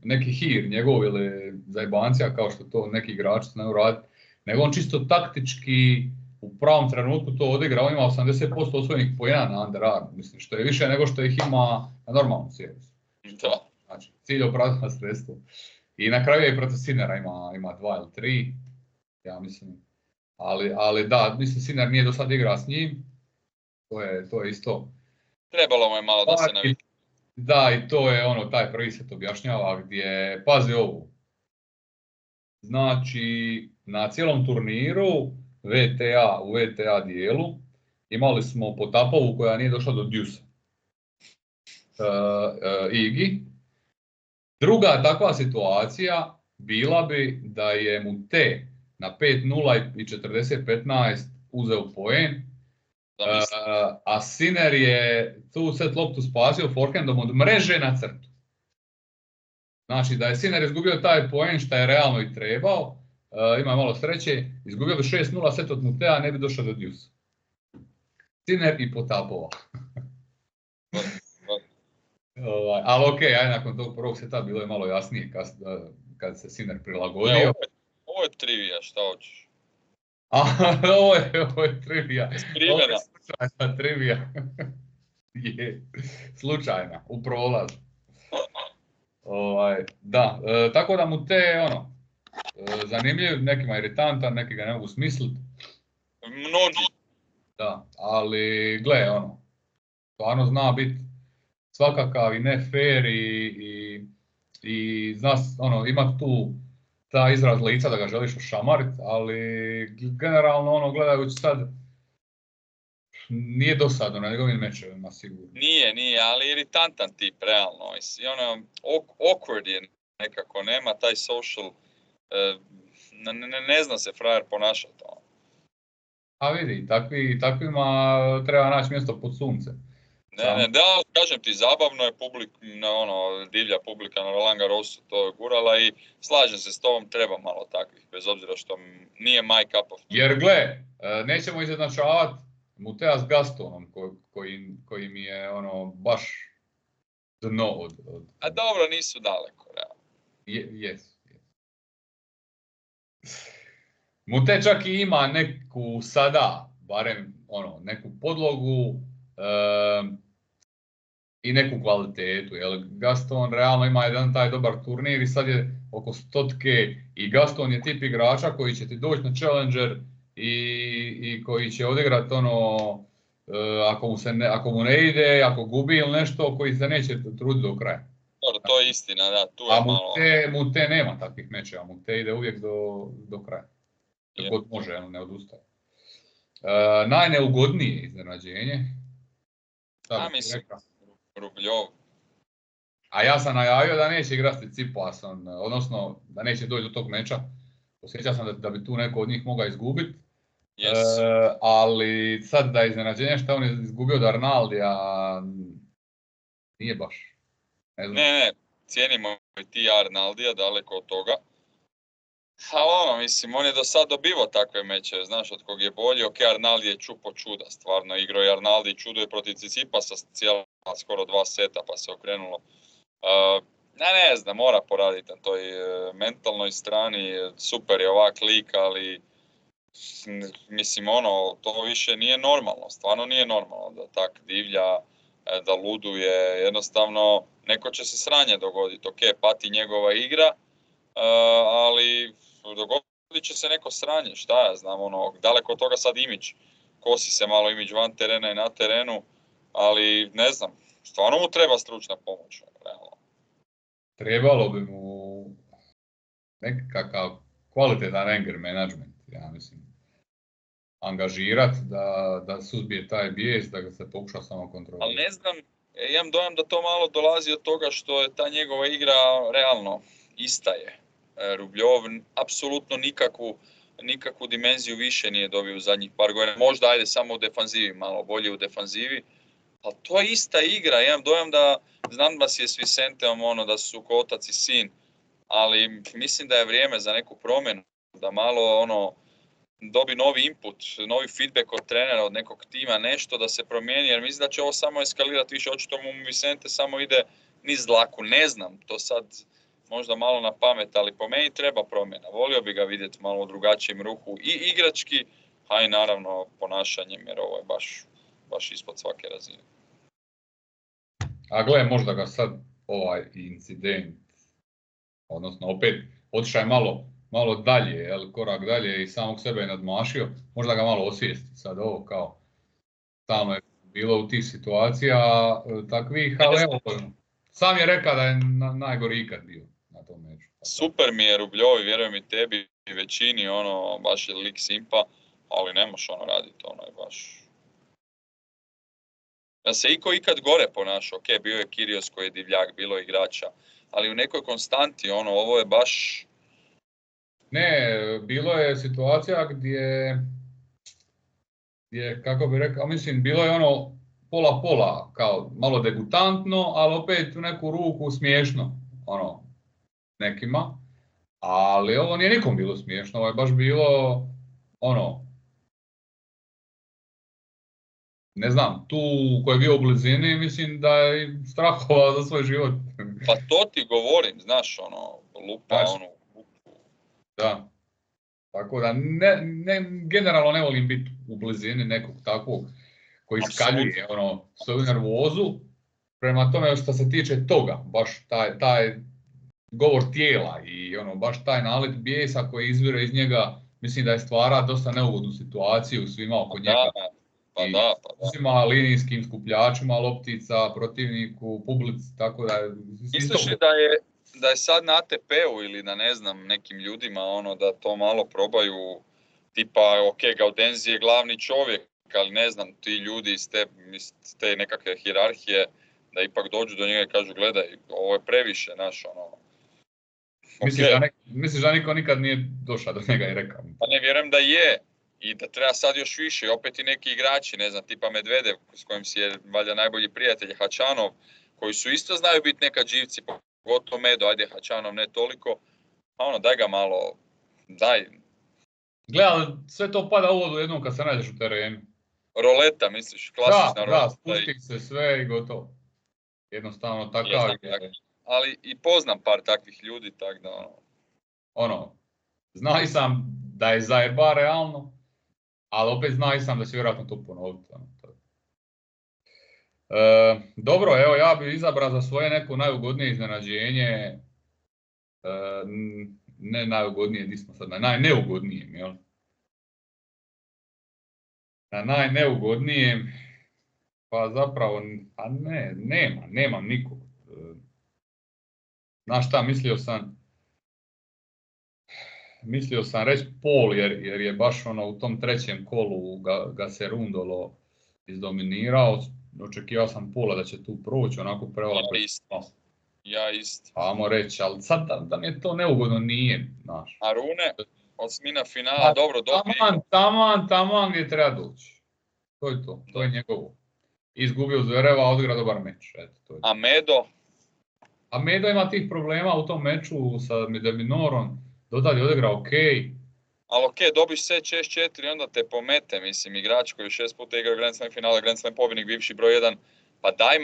neki hir njegov ili zajebancija kao što to neki igrači znaju raditi, nego on čisto taktički u pravom trenutku to odigra. On ima 80% osvojenih poena na Under Armour, mislim, što je više nego što ih ima na normalnom servisu. Znači, cilj opravdava sredstvo. I na kraju je i protiv Sinera ima 2 ili 3, ja mislim. Ali da, mislim, Sinner nije do sad igrao s njim, to je isto. Trebalo mu je malo da se navikne. Da, i to je taj prvi set objašnjava gdje, pazi ovu, znači na cijelom turniru u VTA dijelu imali smo Potapovu koja nije došla do deusa, Igi. Druga takva situacija bila bi da je mu T na 5-0 i 40-15 uzeo poen, a Sinner je tu set loptu spasio forehandom od mreže na crtu. Znači da je Sinner izgubio taj poen što je realno i trebao, ima malo sreće, izgubio bi 6-0 set od Mutea, ne bi došao do deusa. Sinner i Potapova. Ali ok, nakon tog prvog seta bilo je malo jasnije kad se Sinner prilagodio. Ovo je trivija, šta hoćeš? Ovo je trivija. Skrivena. Ovo je slučajna trivija. Je, slučajna, u prolazu. Da, tako da mu te, zanimljiv, nekima iritantan, neki ga ne mogu smisliti. Mnogi. Da, ali gle, ono, stvarno zna biti svakakav i ne fair i zna, ono, ima tu ta izraz lica da ga želiš ošamarit, ali generalno, ono, gledajući sad, nije dosadno na njegovim mečevima, sigurno. Nije, ali iritantan tip, realno. I ono, awkward je nekako, nema taj social, ne zna se frajer ponašati. A vidi, takvima treba naći mjesto pod suncem. Da, kažem ti, zabavno je divlja publika na Roland Garrosu to gurala i slažem se s tobom, treba malo takvih, bez obzira što nije my cup of tea. Jer gle, nećemo izjednačavati Mutea s Gastonom, koji mi je ono baš dno od... A dobro, nisu daleko, realno. Yes. Mute čak i ima neku sada, barem ono, neku podlogu i neku kvalitetu. Jel? Gaston realno ima jedan taj dobar turnir i sad je oko 100-ke i Gaston je tip igrača koji će ti doći na Challenger i koji će odigrati ono, ako mu ne ide, ako gubi ili nešto, koji se neće truditi do kraja. Dobro, to je istina, da, tu je malo... A Mute nema takvih mečeva, Mute ide uvijek do kraja. Dok god može, ne odustaje. Najneugodnije iznenađenje. Mislim, Rubljov. A ja sam najavio da neće igrati Tsitsipasom, odnosno da neće doći do tog meča. Osjećao sam da bi tu neko od njih mogao izgubiti. Yes. Ali sad da je iznenađenje što on je izgubio od Arnaldija, nije baš. Ne, cijenimo i ti Arnaldija, daleko od toga. Ali mislim, on je do sad dobivao takve meče, znaš, od kog je bolji. Ok, Arnaldi je čupo čuda, stvarno, igrao je Arnaldi, čudo je protiv Tsitsipasa cijela skoro 2 seta, pa se okrenulo. Ne znam, mora poraditi na toj mentalnoj strani, super je ovak lik, ali mislim, to više nije normalno, stvarno nije normalno da tak divlja, da luduje, jednostavno, neko će se sranje dogoditi, ok, pati njegova igra, ali dogodit će se neko sranje, šta ja znam, daleko od toga sad imidž, kosi se malo imidž van terena i na terenu, ali ne znam, stvarno mu treba stručna pomoć, realno. Trebalo bi mu nekakav kvalitetan anger management, ja mislim, angažirati da suzbije taj bijes, da ga se pokuša samo kontrolirati. Ali ne znam, imam dojam da to malo dolazi od toga što je ta njegova igra realno ista je. Rubljov apsolutno nikakvu dimenziju više nije dobio u zadnjih par godina. Možda ajde samo u defanzivi, malo bolje u defanzivi. Ali to je ista igra. Imam dojam da, znam da si je s Vicenteom da su ko otac i sin, ali mislim da je vrijeme za neku promjenu, da malo dobi novi input, novi feedback od trenera, od nekog tima, nešto da se promijeni, jer mislim da će ovo samo eskalirati više. Očito mu Vicente samo ide niz dlaku, ne znam, to sad možda malo na pamet, ali po meni treba promjena. Volio bi ga vidjeti malo u drugačijem ruhu i igrački, a i naravno ponašanjem, jer ovo je baš ispod svake razine. A gle, možda ga sad ovaj incident, odnosno opet otišao je malo dalje, korak dalje i samog sebe je nadmašio, možda ga malo osvijesti sad ovo kao stalno je bilo u tih situacija takvih, ali evo, sam je rekao da je najgori ikad bio na tom meču. Super mi je Rubljovi, vjerujem i tebi i većini, baš je lik simpa, ali ne možeš raditi, je baš... Da se ikad gore ponašao, ok, bio je Kyrgios koji je divljak, bilo je igrača, ali u nekoj konstanti, ovo je baš... Ne, bilo je situacija gdje, kako bi rekao, mislim, bilo je pola, kao malo degutantno, ali opet u neku ruku smiješno, nekima. Ali ovo nije nikom bilo smiješno, ovo je baš bilo, ne znam, tu ko je bio u blizini, mislim da je strahovao za svoj život. Pa to ti govorim, znaš, lupa, Da. Tako da, generalno ne volim biti u blizini nekog takvog koji skaljuje svoju nervozu. Prema tome, što se tiče toga, baš taj govor tijela i ono, baš taj nalet bijesa koji izvire iz njega, mislim da je stvara dosta neugodnu situaciju svima oko njega. I uzima linijskim skupljačima loptica, protivniku, publici, tako da je... Misliš li da je sad na ATP-u ili na ne znam nekim ljudima ono da to malo probaju, tipa ok, Gaudenzi je glavni čovjek, ali ne znam, ti ljudi iz te nekakve hijerarhije, da ipak dođu do njega i kažu gledaj, ovo je previše, naš ono... Misliš da niko nikad nije došao do njega i rekao? Pa ne, vjerujem da je. I da treba sad još više, i opet i neki igrači, ne znam, tipa Medvedev, s kojim si je valjda najbolji prijatelj, Hačanov, koji su isto znaju biti nekad živci, pogotovo Medo, ajde Hačanov ne toliko, a ono, daj ga malo, daj. Gledaj, sve to pada u vodu jednom kad se nađeš u terenu. Roleta, misliš, klasična roleta. Da, spusti se sve i gotovo. Jednostavno takav je. Ali i poznam par takvih ljudi, tak da ono, znao sam da je zajeba realno, ali opet znao sam da će vjerojatno to ponoviti. Dobro, evo ja bih izabrao za svoje neko najugodnije iznenađenje, ne najugodnije, gdje smo sad, na najneugodnijem, jel? Na najneugodnijem, pa zapravo, pa ne, nemam nikog. Znaš šta, mislio sam reći Pol, jer je baš ono u tom trećem kolu ga se Rundolo izdominirao. Očekivao sam Pola da će tu proći, onako prevala. Ja isto. Ajmo reći, ali sad da mi je to neugodno nije, znaš. A Rune, osmina finala, dobro. Taman gdje treba doći. To je to, to je njegovo. Izgubio Zvereva, odigra dobar meč. Eto, to je. A Medo? A Medo ima tih problema u tom meču sa Deminorom, dotad je odigrao okej. Ali dobiš set 6-4, onda te pomete, mislim, igrač koji 6 puta igrao Grand Slam finale, Grand Slam pobjednik, bivši broj 1, pa daj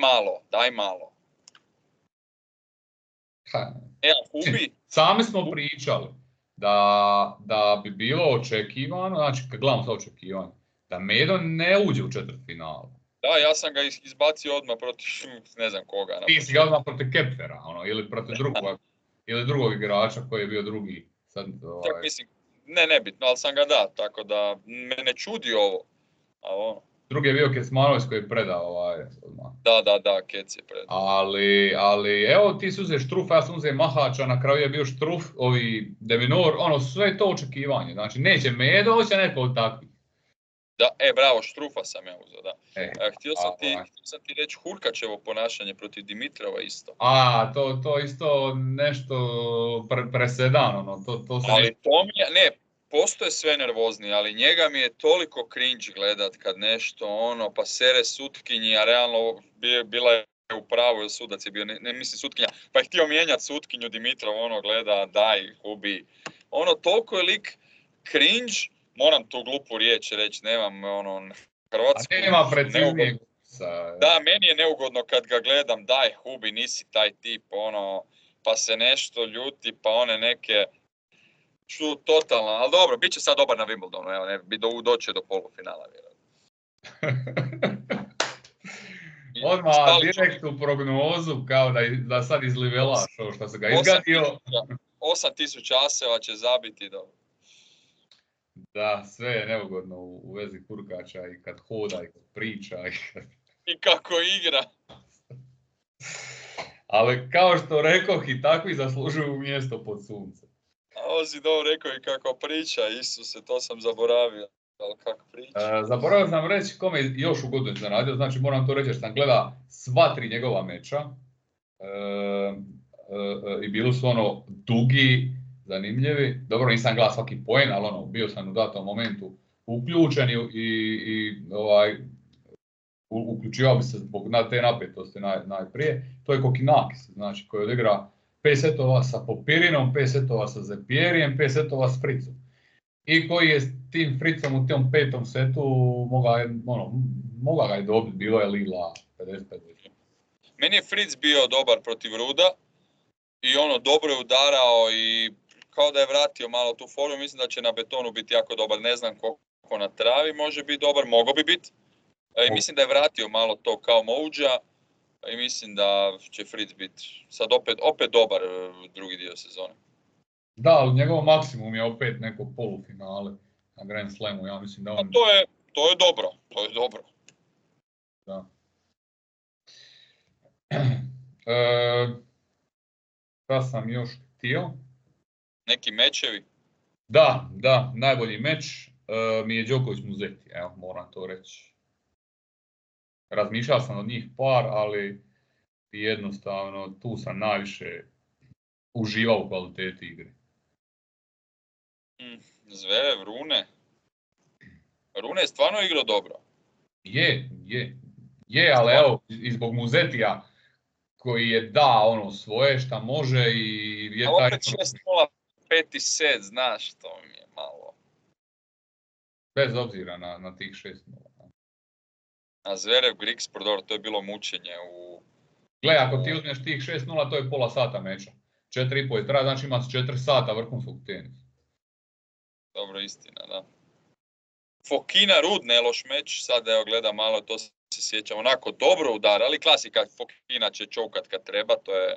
malo. Hubi. Sami smo pričali da bi bilo očekivano, znači kad gledamo sa očekivanje, da Medo ne uđe u četvrtfinalu. Da, ja sam ga izbacio odmah protiv ne znam koga. Ti si ga odmah protiv Kepfera, ili protiv drugog igrača koji je bio drugi. Sad, Čak mislim, nebitno, ali sam ga da, tako da me ne čudi ovo. Drugi je bio Kecmanović koji je predao odmah. Da, Kec je predao. Ali evo ti si uzeš Štrufa, ja sam uzeo Mahača, na kraju je bio Štruf, Deminor, sve to očekivanje. Znači neće Medo, hoće neko od takvih. Da, bravo, Štrufa sam ja uzeo, da. Htio sam ti reći Hurkačevo ponašanje protiv Dimitrova isto. To isto nešto presedan, to se... Ali to mi je, postoje sve nervozni, ali njega mi je toliko cringe gledat kad nešto pa sere sutkinji, a realno bila je u pravu, jer sudac je bio, ne mislim sutkinja, pa je htio mijenjati sutkinju Dimitrov, gleda, daj, hubi. Toliko je lik cringe, moram tu glupu riječ reći, nemam hrvatsku... A nema preciznijeg. Da, meni je neugodno kad ga gledam, daj, hubi, nisi taj tip, pa se nešto ljuti, pa one neke... Totalno, ali dobro, bit će sad dobar na Wimbledonu, bi doći do polufinala, vjerojatno. Odmah direktnu prognozu, kao da sad izlivelaš ovo što se ga izgadio. 8000 aseva će zabiti, dobro. Da, sve je neugodno u vezi Hurkača i kad hoda i kad priča. I kako igra. Ali kao što rekoh, i takvi zaslužuju mjesto pod suncem. A ovo si dobro rekao i kako priča, Isuse, to sam zaboravio. Ali kako priča? Zaboravio sam reći kome još ugodno iznenadio, znači moram to reći jer sam gleda sva 3 njegova meča. I bili su dugi, zanimljivi. Dobro, nisam gledao svaki poen, ali bio sam u datom momentu uključen i uključivao bi se zbog te napetosti najprije. To je Kokinakis, znači koji odigra 5 setova sa Popirinom, 5 setova sa Zepjerijem, 5 setova s Fricom. I koji je s tim Fricom u tom 5. setu mogla ga je dobiti, bilo je Lila 50-50. Meni je Fritz bio dobar protiv Ruda i dobro je udarao i kao da je vratio malo tu formu, mislim da će na betonu biti jako dobar, ne znam koliko na travi može biti dobar, mogao bi biti. Mislim da je vratio malo to kao Mouđa. i mislim da će Fritz biti sad opet dobar drugi dio sezone. Da, ali njegov maksimum je opet neko polufinale na Grand Slamu, ja mislim da on... To je dobro. Da. Šta sam još htio? Neki mečevi? Da, najbolji meč mi je Đoković Muzetti, evo, moram to reći. Razmišljao sam od njih par, ali jednostavno tu sam najviše uživao u kvaliteti igre. Zverev, Rune je stvarno igrao dobro. Je, ali evo, i zbog Muzettija koji je svoje šta može i je ali taj... opet 6-0, 5 set, znaš, to mi je malo... Bez obzira na tih 6-0. A Zverev, Grigspor, dobro, to je bilo mučenje u... Gle, ako ti uzmeš tih 6-0, to je pola sata meča. 4,5 je traja, znači imaš 4 sata vrhunskog tenisa. Dobro, istina, da. Fokina Rud, ne loš meč, sad evo gledam malo, to se sjećam, onako dobro udar, ali klasika, Fokina će čokat kad treba, to je...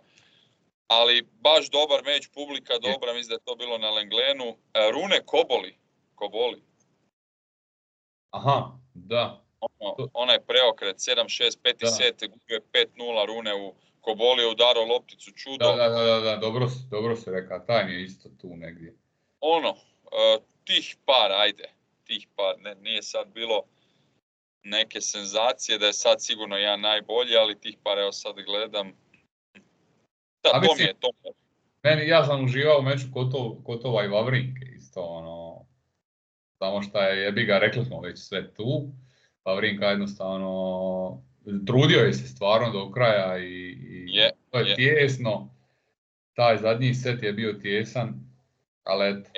Ali baš dobar meč, publika dobra, mislim da je to bilo na Lenglenu. Rune Koboli. Aha, da. Onaj preokret, 7-6, 5 set, gubio je 5-0, Rune u Koboli je udarao lopticu, čudo. Da, dobro si rekao, taj mi je isto tu negdje. Tih par, nije sad bilo neke senzacije da je sad sigurno jedan najbolji, ali tih par evo sad gledam. Da, to mi je. Ja sam uživao u meču Kotova i Vavrinke, isto samo šta je jebiga, rekli smo već sve tu. Vavrinka jednostavno trudio je se stvarno do kraja i to je tijesno. Taj zadnji set je bio tijesan, ali eto.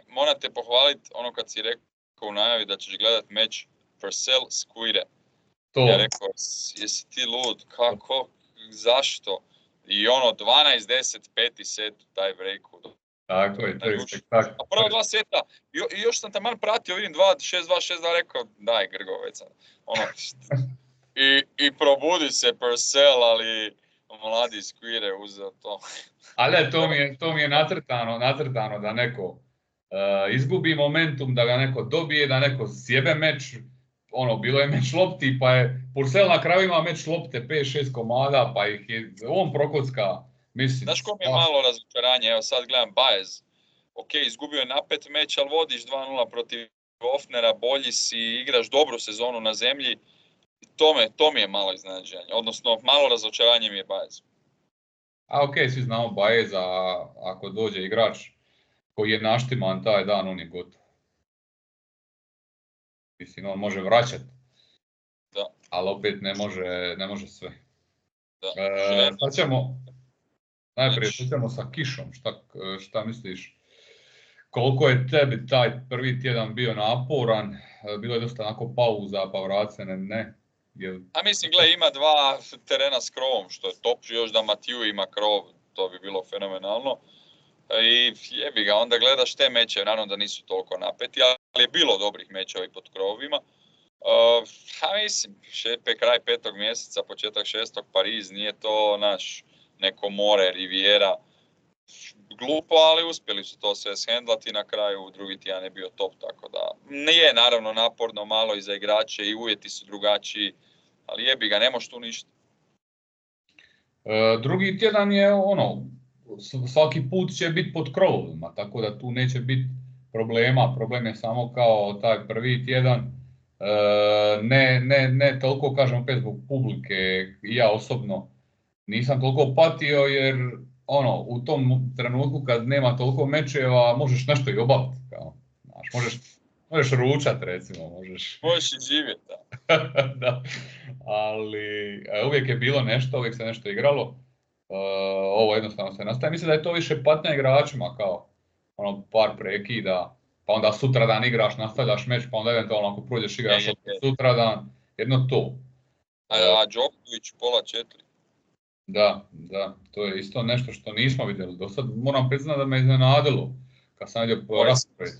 Morate pohvaliti ono kad si rekao u najavi da ćeš gledat meč Purcell Squire. Ja rekao, jesi ti lud, kako, zašto? I 12-10, 5. set u taj breaku. Tako je, to je spektakl. A prva 2 seta, i još sam taman pratio, vidim 6-2, rekao, daj Grgo, već sam. I probudi se Purcell, ali mladi Squire uzeo to. Ali to mi je nacrtano da neko izgubi momentum, da ga neko dobije, da neko sjebe meč. Bilo je meč lopti, pa je Purcell na kraju ima meč lopte, 5-6 komada, pa ih je on prokocka. Znaš ko mi je malo razočaranje, evo sad gledam Baez. Ok, izgubio je napet meč, ali vodiš 2-0 protiv Ofnera, bolji si, igraš dobru sezonu na zemlji. To mi je malo iznenađenje, odnosno malo razočaranje mi je Baez. A ok, svi znamo Baeza, ako dođe igrač koji je naštiman taj dan, on je gotov. Mislim, on može vraćati, ali opet ne može sve. Najprije ćemo sa kišom, šta misliš? Koliko je tebi taj prvi tjedan bio naporan? Bilo je dosta onako pauza, pa vracene, ne? A mislim, gle, ima 2 terena s krovom, što je top, još da Matiju ima krov, to bi bilo fenomenalno. I jebi ga, onda gledaš te meče, naravno da nisu toliko napeti, ali je bilo dobrih mečeva i pod krovovima. Mislim, kraj 5. mjeseca, početak 6. Pariz, nije to neko more, Riviera. Glupo, ali uspjeli su to sve shendlati i na kraju drugi tjedan je bio top, tako da nije naravno naporno malo i za igrače i uvjeti su drugačiji, ali jebi ga, ne možeš tu ništa. Drugi tjedan je svaki put će biti pod krovovima, tako da tu neće biti problema. Problem je samo kao taj prvi tjedan, ne toliko, kažem opet zbog publike, i ja osobno nisam toliko patio jer u tom trenutku kad nema toliko mečeva možeš nešto i obaviti. Možeš ručat recimo, možeš i živjeti, da. Ali uvijek je bilo nešto, uvijek se nešto igralo. Ovo jednostavno se nastaje. Mislim da je to više patnja igračima, kao par prekida, pa onda sutradan igraš, nastavljaš meč, pa onda eventualno ako prođeš igraš sutradan, jedno to. A Đoković pola 4. Da, to je isto nešto što nismo vidjeli do sad. Moram priznati da me iznenadilo kad sam vidio po rasporedu.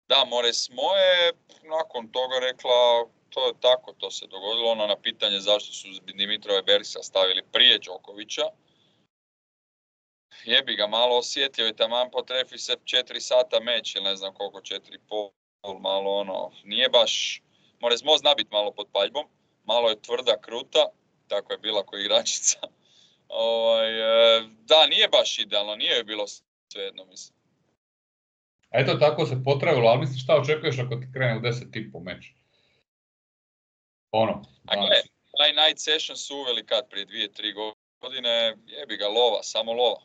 Da, Moresmo je nakon toga rekla to je tako, to se dogodilo. Ono na pitanje zašto su Dimitrova i Berisa stavili prije Đokovića. Jebi ga, malo osjetio i taman potrefi se 4 sata meč ili ne znam koliko, 4,5, malo ono, nije baš, Morezmo zna biti malo pod paljbom, malo je tvrda, kruta, tako je bila ko igračica. Da, nije baš idealno, nije joj bilo svejedno, mislim. Eto, tako se potrebilo, ali mislim šta očekuješ ako ti krene u 10,5 meč? Ono, znači. Taj night session su uveli kad prije 2-3 godine, jebi ga, lova, samo lova.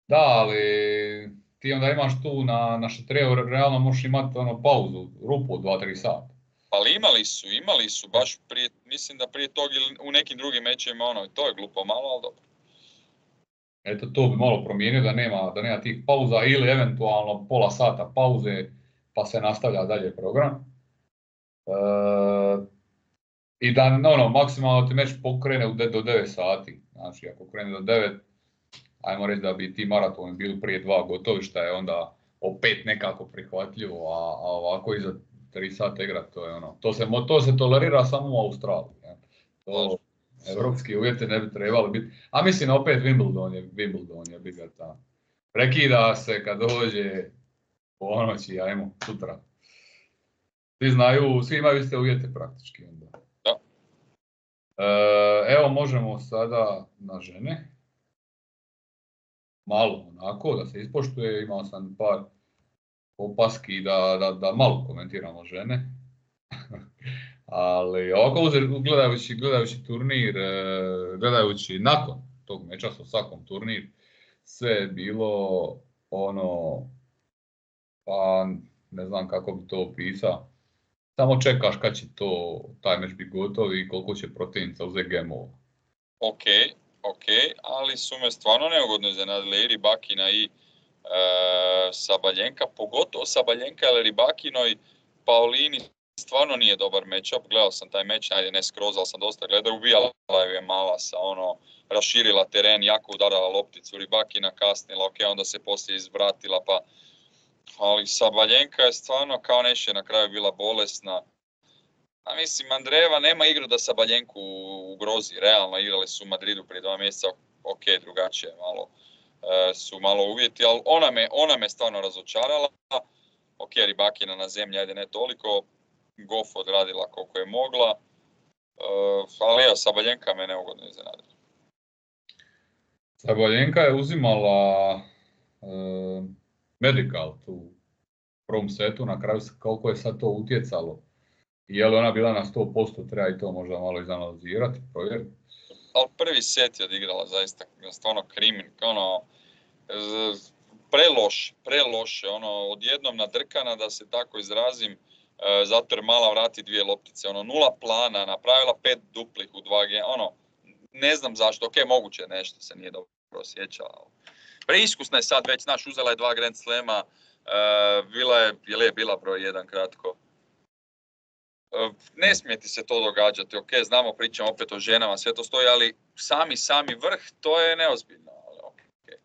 Da, ali ti onda imaš tu na šatreju, realno možeš imati ono pauzu, rupu od 2-3 sata. Ali imali su, baš prije, mislim da prije tog ili u nekim drugim mečevima, ono, to je glupo malo, ali dobro. Eto, to bi malo promijenio da nema tih pauza ili eventualno pola sata pauze pa se nastavlja dalje program. I da ono, maksimalno ti meč pokrene do 9 sati. Znači, ako krene do 9, ajmo reći da bi ti maratoni bili prije 2 gotovi, što je onda opet nekako prihvatljivo, a ovako iza 3 sata igrati, to je ono, to se tolerira samo u Australiji. Ne? To evropski uvjeti ne bi trebali biti, a mislim opet Wimbledon je biga ta. Prekida se kad dođe ponoći, ajmo, sutra. Svi imaju iste uvjete praktički onda. Da. Evo možemo sada na žene. Malo onako, da se ispoštuje, imao sam par opaski da malo komentiramo žene. Ali ovako gledajući turnir, gledajući nakon tog meča sa svakom turnir, sve je bilo ono, pa ne znam kako bi to opisao, samo čekaš kad će taj meč biti gotov i koliko će protivnica uzeti gemova. Ok, ali su me stvarno neugodno iznenadili i Rybakina i Sabaljenka, pogotovo Sabaljenka ili Rybakinoj Paulini stvarno nije dobar matchup. Gledao sam taj meč, ne skroz, ali sam dosta gledao, ubijala je mala sa raširila teren, jako udarala lopticu, Rybakina kasnila, ok, onda se poslije izvratila, ali Sabaljenka je stvarno kao nešto na kraju bila bolesna. A mislim, Andreeva nema igru da Sabaljenku ugrozi, realno igrali su u Madridu prije 2 mjeseca, ok, drugačije su malo uvjeti, ali ona me stvarno razočarala. Ok, Rybakina na zemlji, ajde ne toliko, Goff odradila koliko je mogla, ali evo, Sabaljenka me neugodno iznenadila. Sabaljenka je uzimala medical u prvom setu, na kraju koliko je sad to utjecalo. Je li ona bila na 100%, treba i to možda malo izanalizirati, provjeriti. Ali prvi set je odigrala zaista stvarno krimin, preloše, odjednom nadrkana, da se tako izrazim, zato jer mala vrati 2 loptice, 0 plana, napravila 5 duplih u 2 game, ne znam zašto, ok, moguće nešto se nije dobro osjećala. Preiskusna je sad već, uzela je 2 Grand Slema, bila broj 1 kratko. Ne smije ti se to događati, ok, znamo, pričamo opet o ženama, sve to stoji, ali sami vrh, to je neozbiljno. Okay.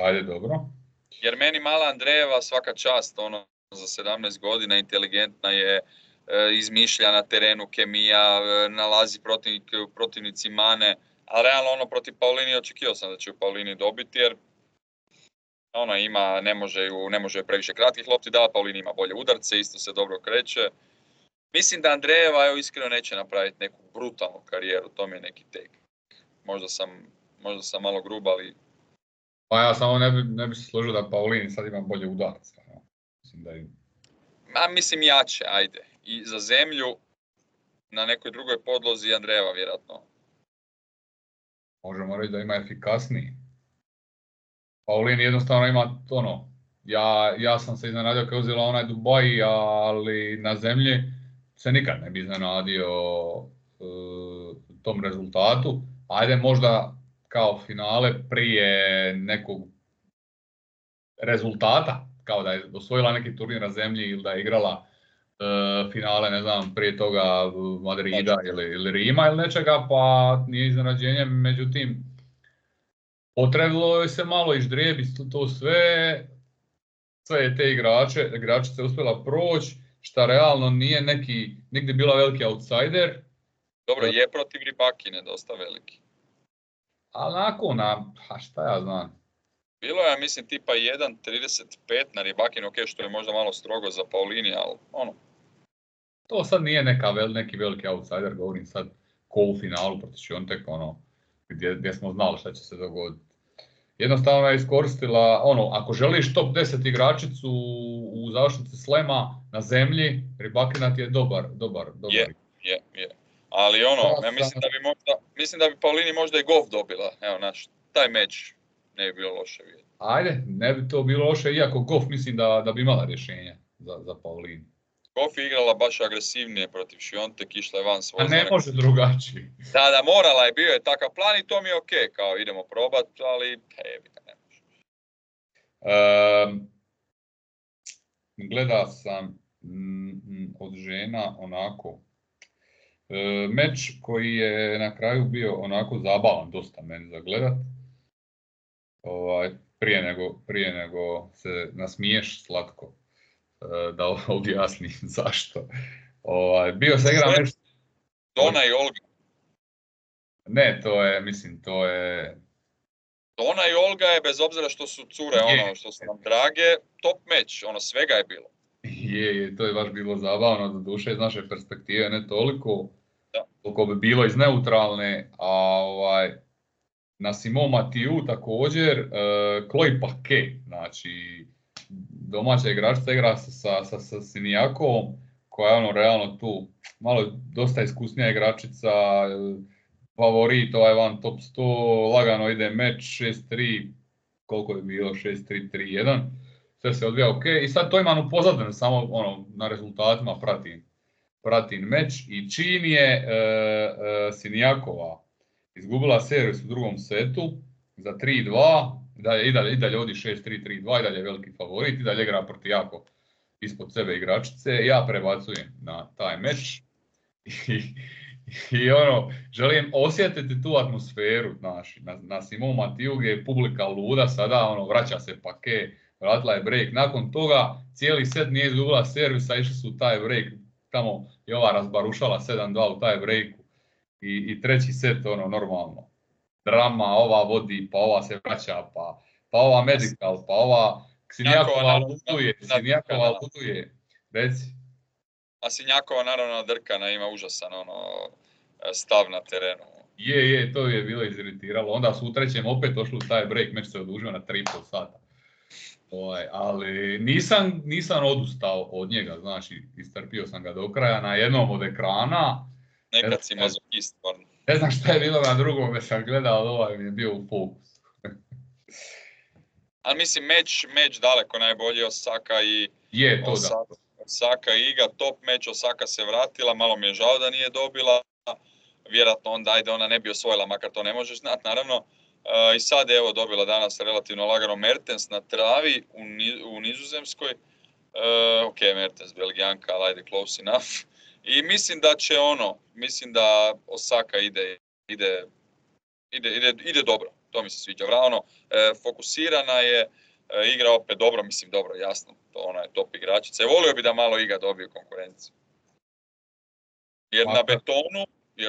Ajde, dobro. Jer meni mala Andreeva svaka čast, za 17 godina, inteligentna je, izmišlja na terenu, kemija, nalazi protivnici mane, a realno protiv Paulini očekivao sam da će u Paulini dobiti, jer ne može previše kratkih lopti da, Paulini ima bolje udarce, isto se dobro kreće. Mislim da Andreeva iskreno neće napraviti neku brutalnu karijeru, to mi je neki take. Možda sam malo grub, ali... Pa ja samo ne bi se složio da Paulini sad ima bolje udarce. Mislim da mislim jače, ajde. I za zemlju na nekoj drugoj podlozi Andreeva vjerojatno. Možemo reći da ima efikasniji. Paulini jednostavno ima ja sam se iznenadio kad je uzela onaj Dubai, ali na zemlji se nikad ne bi iznenadio tom rezultatu. Ajde možda kao finale prije nekog rezultata, kao da je osvojila neki turnir na zemlji ili da je igrala finale, ne znam, prije toga Madrida ili Rima ili nečega, pa nije iznenađenje, međutim, potrebilo je se malo iždrijebiti to sve, sve je te igračice uspjela proći, šta realno nije nigdje bila veliki outsider. Dobro, je protiv Rybakine dosta veliki. Ali nakon, šta ja znam. Bilo je, ja mislim, tipa 1.35 na Rybakinu, ok, što je možda malo strogo za Paulini, ali ono. To sad nije neki veliki outsider, govorim sad ko u finalu protiv Świątek, ono, gdje smo znali šta će se dogoditi. Jednostavno je iskoristila, ako želiš top 10 igračicu u završnici slema na zemlji, Rybakina ti je dobar. Je. Ali ja mislim da bi Paulini možda i Gauff dobila, evo taj meč ne bi bilo loše vidjeti. Ajde, ne bi to bilo loše, iako Gauff mislim da bi imala rješenje za Paulini. Gauff je igrala baš agresivnije protiv Świątek, išla je van svoje zone. A ne može drugačiji. Da, morala je, bio je takav plan i to mi je ok, kao idemo probat, ali ne može. Gleda sam od žena onako, meč koji je na kraju bio onako zabavan dosta meni za gledat. Prije nego se nasmiješ slatko, da objasnim zašto. Bio se igra meč... Dona i Olga. Ne, to je... Dona i Olga je, bez obzira što su cure, što su nam drage, top meč, svega je bilo. Je, to je baš bilo zabavno, do duše iz naše perspektive, ne toliko, koliko bi bilo iz neutralne, a na Simon Mathieu također, Chloe Paquet, znači domaća igračica igra sa Sinijakovom, koja je realno tu malo dosta iskusnija igračica, favorit, van top 100, lagano ide meč, 6-3, koliko je bilo, 6-3, 3-1, sve se odvija ok, i sad to imam u pozadini, samo na rezultatima pratim meč, i čim je Sinijakova izgubila servis u drugom setu za 3-2, i dalje odi 6-3, 3-2, i dalje je veliki favorit, i dalje igra protiv jako ispod sebe igračice, ja prebacujem na taj meč i želim osjetiti tu atmosferu, na Simon Mathieu gdje je publika luda sada, vraća se Paquet, vratila je break, nakon toga cijeli set nije izgubila servisa, išli su u taj break, tamo je ova razbarušala 7-2 u taj breaku. I treći set, normalno. Drama, ova vodi, pa ova se vraća, pa ova medical, pa ova Sinijakova lutuje. Reci. A Sinjakova naravno nadrkana, ima užasan stav na terenu. Je, to je bilo iziritiralo. Onda su u trećem opet došli u taj break, meč se odužio na 3,5 sata. Ali nisam odustao od njega, znači istrpio sam ga do kraja na jednom od ekrana. Nekad si mazohist, stvarno. Ne znam šta je bilo na drugom, jer sam gledao, ali ovaj mi je bio u fokusu. Ali mislim, meč daleko najbolji, Osaka i... Je, to da. Osaka i Iga, top meč, Osaka se vratila, malo mi je žao da nije dobila. Vjerojatno onda, ona ne bi osvojila, makar to ne možeš znati, naravno. I sad je dobila danas relativno lagano Mertens na travi u Nizozemskoj. Ok, Mertens, Belgijanka, ali ajde close enough. I mislim da će mislim da Osaka ide dobro, to mi se sviđa. Fokusirana je, igra opet dobro, dobro, jasno, ona je top igračica. Volio bi da malo Iga dobije konkurenciju. Jer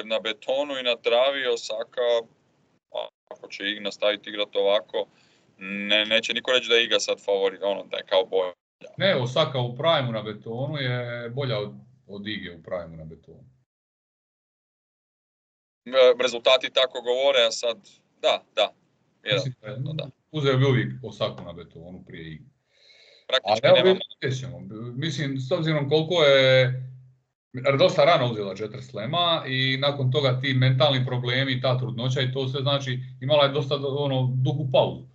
na betonu i na travi Osaka, ako će Iga nastaviti igrati ovako, neće niko reći da je Iga sad favorit, da je kao bolja. Ne, Osaka u prime na betonu je bolja od Ige u prime na betonu. Rezultati tako govore, a sad, da. Uzeo bi uvijek Osaku na betonu prije Ige. Praktički nema... Mislim, s obzirom koliko je dosta rano uzela 4 slema i nakon toga ti mentalni problemi, ta trudnoća i to sve, znači imala je dosta dugu pauzu.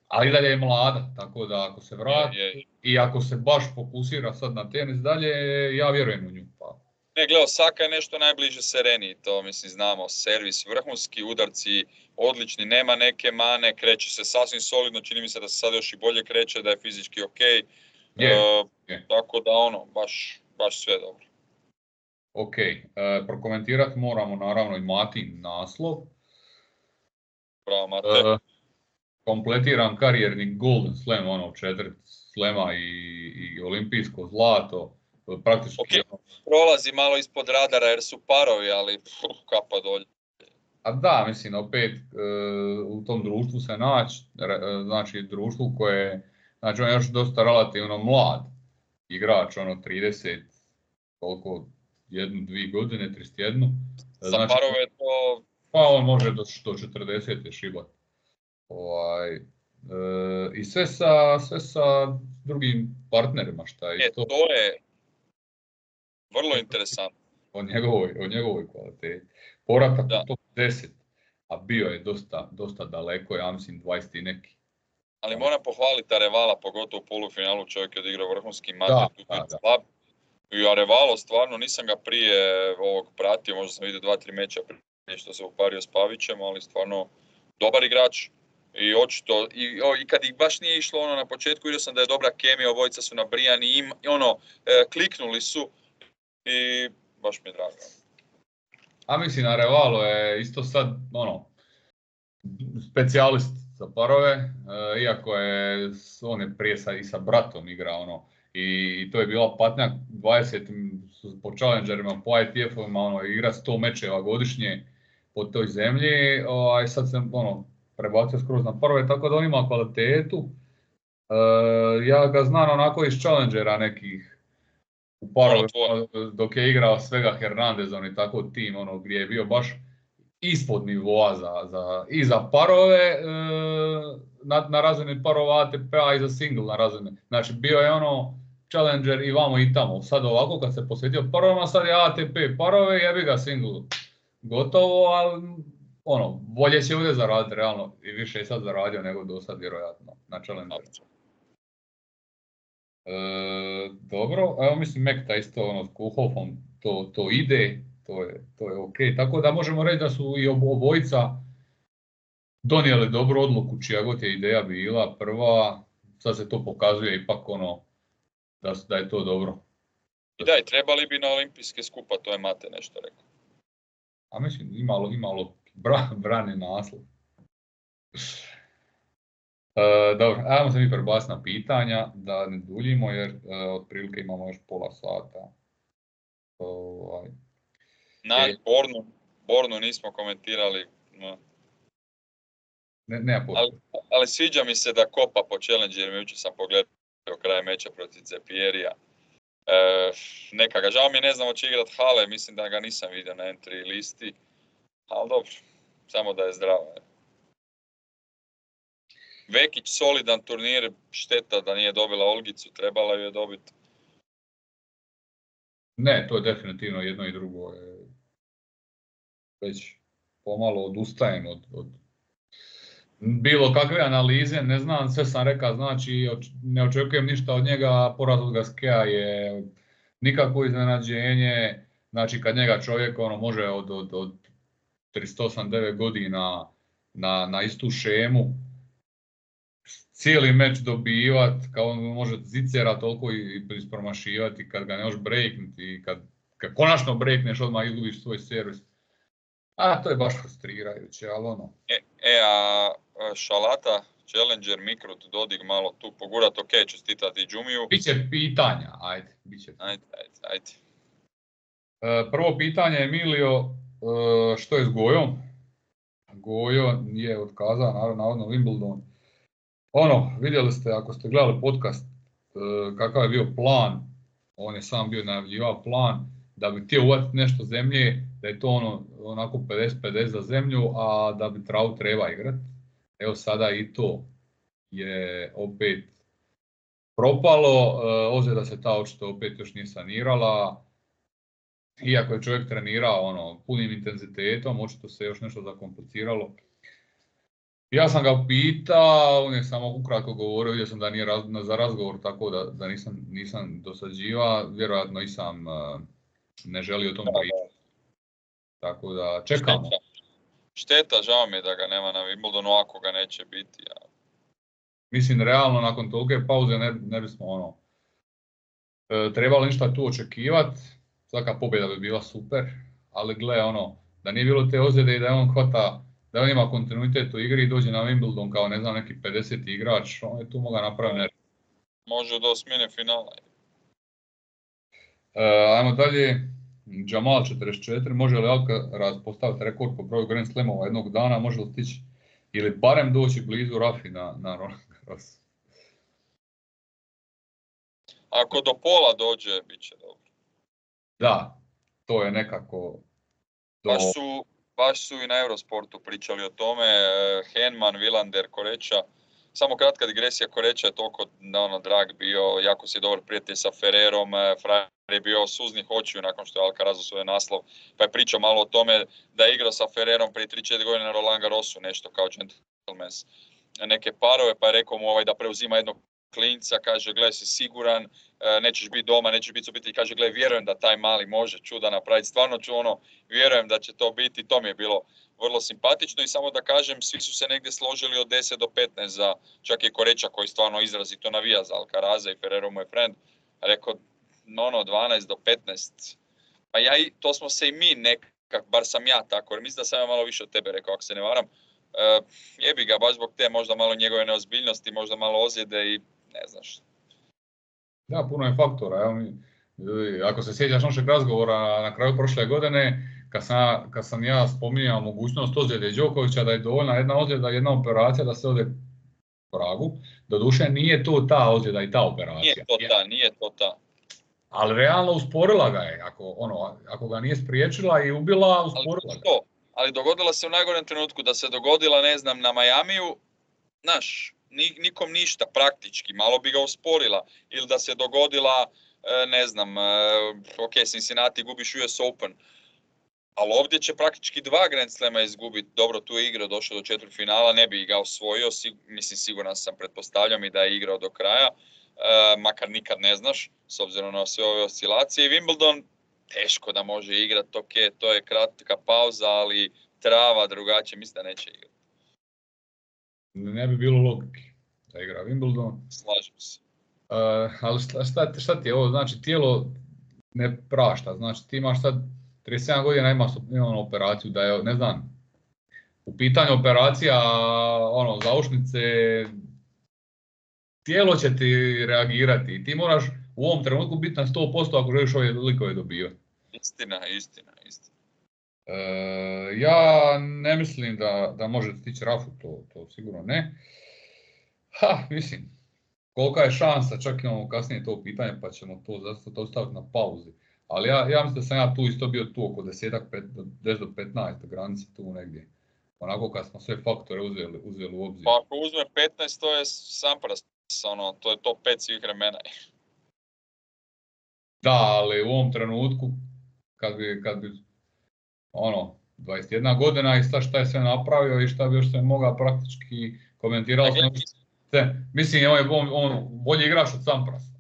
Ali dalje je mlada, tako da ako se vrati i ako se baš fokusira sad na tenis dalje, ja vjerujem u nju. Ne, gledaj, Osaka je nešto najbliže Sereni, to znamo, servis vrhunski, udarci odlični, nema neke mane, kreće se sasvim solidno, čini mi se da se sad još i bolje kreće, da je fizički ok. Tako da baš sve dobro. Ok, prokomentirati moramo naravno i Matin naslov. Bravo, Mate. kompletiran karijerni Golden Slam, ono 4 slema i olimpijsko zlato, praktički... Ok, prolazi malo ispod radara jer su parovi, ali kapa dolje. A da, mislim, opet u tom društvu se naći, znači društvu koje, znači on je još dosta relativno mlad igrač, ono 30, koliko, 1-2 godine, 31. Za Znači, parove je to... pa on može do 40 šibat. I sve sa drugim partnerima, šta je isto. To je vrlo interesantno. O njegovoj kvaliteti. Povratak Da. u top 10, a bio je dosta daleko, ja mislim 20 i neki. Ali moram pohvaliti Arevala, pogotovo u polufinalu, čovjek je odigrao vrhunski mater, Da. slab. I Arevalo, stvarno, nisam ga prije ovog pratio, možda sam vidio 2-3 meča prije što se upario s Pavićem, ali stvarno dobar igrač. I očito, i kad ih baš nije išlo ono na početku, vidio sam da je dobra kemija, obojica su nabrijani, kliknuli su i baš mi je drago. A mislim, Arevalo je isto sad, specijalist za parove, iako on je prije i sa bratom igra, i to je bila patnja 20 po challengerima, po ITF-ovima, igra 100 mečeva godišnje po toj zemlji, sad se prebacio skroz na parove, tako da on ima kvalitetu. Ja ga znam onako iz challengera nekih u parove, dok je igrao svega Hernandezom i tako tim, gdje je bio baš ispod nivoa i za parove na razini parova ATP-a i za single na razini. Znači bio je challenger i vamo i tamo. Sad ovako kad se posvetio parovima, sad je ATP parove, jebi ga single. Gotovo, ali bolje će ovdje zaraditi realno i više je sad zaradio nego do sad vjerojatno na challengeru. Dobro, evo mislim Mekta isto s Kuhofom to ide, to je ok, tako da možemo reći da su i obojica donijeli dobru odluku čija god je ideja bila prva, sad se to pokazuje ipak da je to dobro. I da, i trebali bi na olimpijske skupa, to je Mate nešto rekao. A mislim, imalo brani naslov. Dobro, ajmo se mi prebaciti na pitanja, da ne duljimo jer otprilike imamo još pola sata. Bornu nismo komentirali. No. Ali sviđa mi se da kopa po challenge, jer jučer sam pogledao kraj meča protiv Cepierija. Neka ga, žao mi ne znam hoće igrat Hale, mislim da ga nisam vidio na entry listi, ali dobro, samo da je zdravo. Vekić solidan turnir, šteta da nije dobila Olgicu, trebala ju je dobiti. Ne, to je definitivno jedno i drugo. Već pomalo odustajem od bilo kakve analize, ne znam, sve sam rekao, znači ne očekujem ništa od njega, poraz od Gaskea je nikakvo iznenađenje, znači kad njega čovjek može od 38-9 godina na istu šemu, cijeli meč dobivat, kao on može zicera toliko i ispromašivati, kad ga ne možeš breaknuti i kad konačno breakneš odmah izgubiš svoj servis. A to je baš frustrirajuće, ali a Šalata, Challenger, Mikrut, Dodig malo tu pogurat, ok, čestitati Džumiju. Biće pitanja, ajde. Ajde. Prvo pitanje, Emilio, što je s Gojom? Gojo je otkazao, navodno Wimbledon. Vidjeli ste, ako ste gledali podcast, kakav je bio plan, on je sam bio najavljivao plan, da bi htio uvatiti nešto zemlje, da je to onako 50-50 za zemlju, a da bi travu treba igrati. Evo sada i to je opet propalo, ozljeda se ta očito opet još nije sanirala. Iako je čovjek trenirao punim intenzitetom, očito se još nešto zakompliciralo. Ja sam ga pitao, on je samo ukratko govorio, vidio sam da nije za razgovor, tako da nisam dosađivao, vjerojatno i sam ne želi o tom pričati. Tako da čekamo. Šteta, žao mi je da ga nema na Wimbledonu, ako ga neće biti. Ja. Mislim, realno, nakon tolike pauze ne bismo trebali ništa tu očekivati. Svaka pobjeda bi bila super, ali gle, da nije bilo te ozljede i da je on hvata da on ima kontinuitet u igri i dođe na Wimbledon kao ne znam neki 50. igrač, on je tu mogao napraviti nešto. Može do osmine finala. Ajmo dalje, Jamal 44, može li Alcaraz postaviti rekord po broju Grand Slamova jednog dana, može li stići ili barem doći blizu Rafi na Roland Garros? Ako do pola dođe, bit će dobro. Da, to je nekako... Baš su i na Eurosportu pričali o tome, Henman, Vilander, Koreča. Samo kratka digresija, Koreča je toliko drag bio, jako si dobar prijatelj sa Ferrerom, Frajer je bio suznih očiju nakon što je Alcaraz osvojio naslov, pa je pričao malo o tome da je igrao sa Ferrerom prije 3-4 godine na Roland Garrosu, nešto kao gentlemans, neke parove, pa je rekao mu da preuzima jednog klinca, kaže, gle, si siguran, nećeš biti doma, nećeš biti s obitelji, kaže, gle, vjerujem da taj mali može čuda napraviti, stvarno ću vjerujem da će to biti, to mi je bilo vrlo simpatično i samo da kažem, svi su se negdje složili od 10 do 15 za, čak i Koreča koji stvarno izrazito navija za Alcaraza i Ferrero moj friend, rekao, 12 do 15, pa to smo se i mi nekak, bar sam ja tako, jer mislim da sam ja malo više od tebe rekao, ako se ne varam, jebi ga, baš zbog te možda malo njegove neozbiljnosti, možda malo ozljede i ne znaš. Da, puno je faktora. Evo ako se sjećaš našeg razgovora na kraju prošle godine, kad sam ja spominjao mogućnost ozljede Đokovića, da je dovoljna jedna ozljeda, jedna operacija da se ode u Pragu. Doduše nije to ta ozljeda i ta operacija. Nije to ta. Ali realno usporila ga je. Ako ga nije spriječila i ubila, usporila ga. Ali dogodila se u najgorem trenutku, da se dogodila, ne znam, na Majamiju, znaš, nikom ništa praktički, malo bi ga usporila. Ili da se dogodila, ne znam, Cincinnati gubiš US Open, ali ovdje će praktički 2 Grand Slema izgubiti. Dobro, tu je igrao, došao do četvrtfinala, ne bi ga osvojio, siguran sam, pretpostavljam i da je igrao do kraja, makar nikad ne znaš, s obzirom na sve ove oscilacije. I Wimbledon, teško da može igrati, to je kratka pauza, ali trava drugačije, mislim da neće igrati. Ne bi bilo logike da igra Wimbledon. Slažem se. Ali šta ti je ovo, znači tijelo ne prašta, znači ti imaš sad 37 godina, imamo operaciju, da je, ne znam, u pitanju operacija, zaušnice, tijelo će ti reagirati i ti moraš u ovom trenutku biti na 100% ako želiš ove likove dobivati. Istina. Ja ne mislim da može stići Rafu, to sigurno ne. Mislim, kolika je šansa, čak imamo kasnije to pitanje pa ćemo to staviti na pauzi. Ali ja mislim da sam ja tu isto bio tu oko 10 do 15 granice tu negdje. Onako kad smo sve faktore uzeli u obzir. Pa ako uzme 15 to je Sampras, to je top 5 svih vremena. Da, ali u ovom trenutku kad bi 21 godina i šta je sve napravio i šta bi još se mogao praktički komentirao. Mislim, on bolji igrač od Samprasa.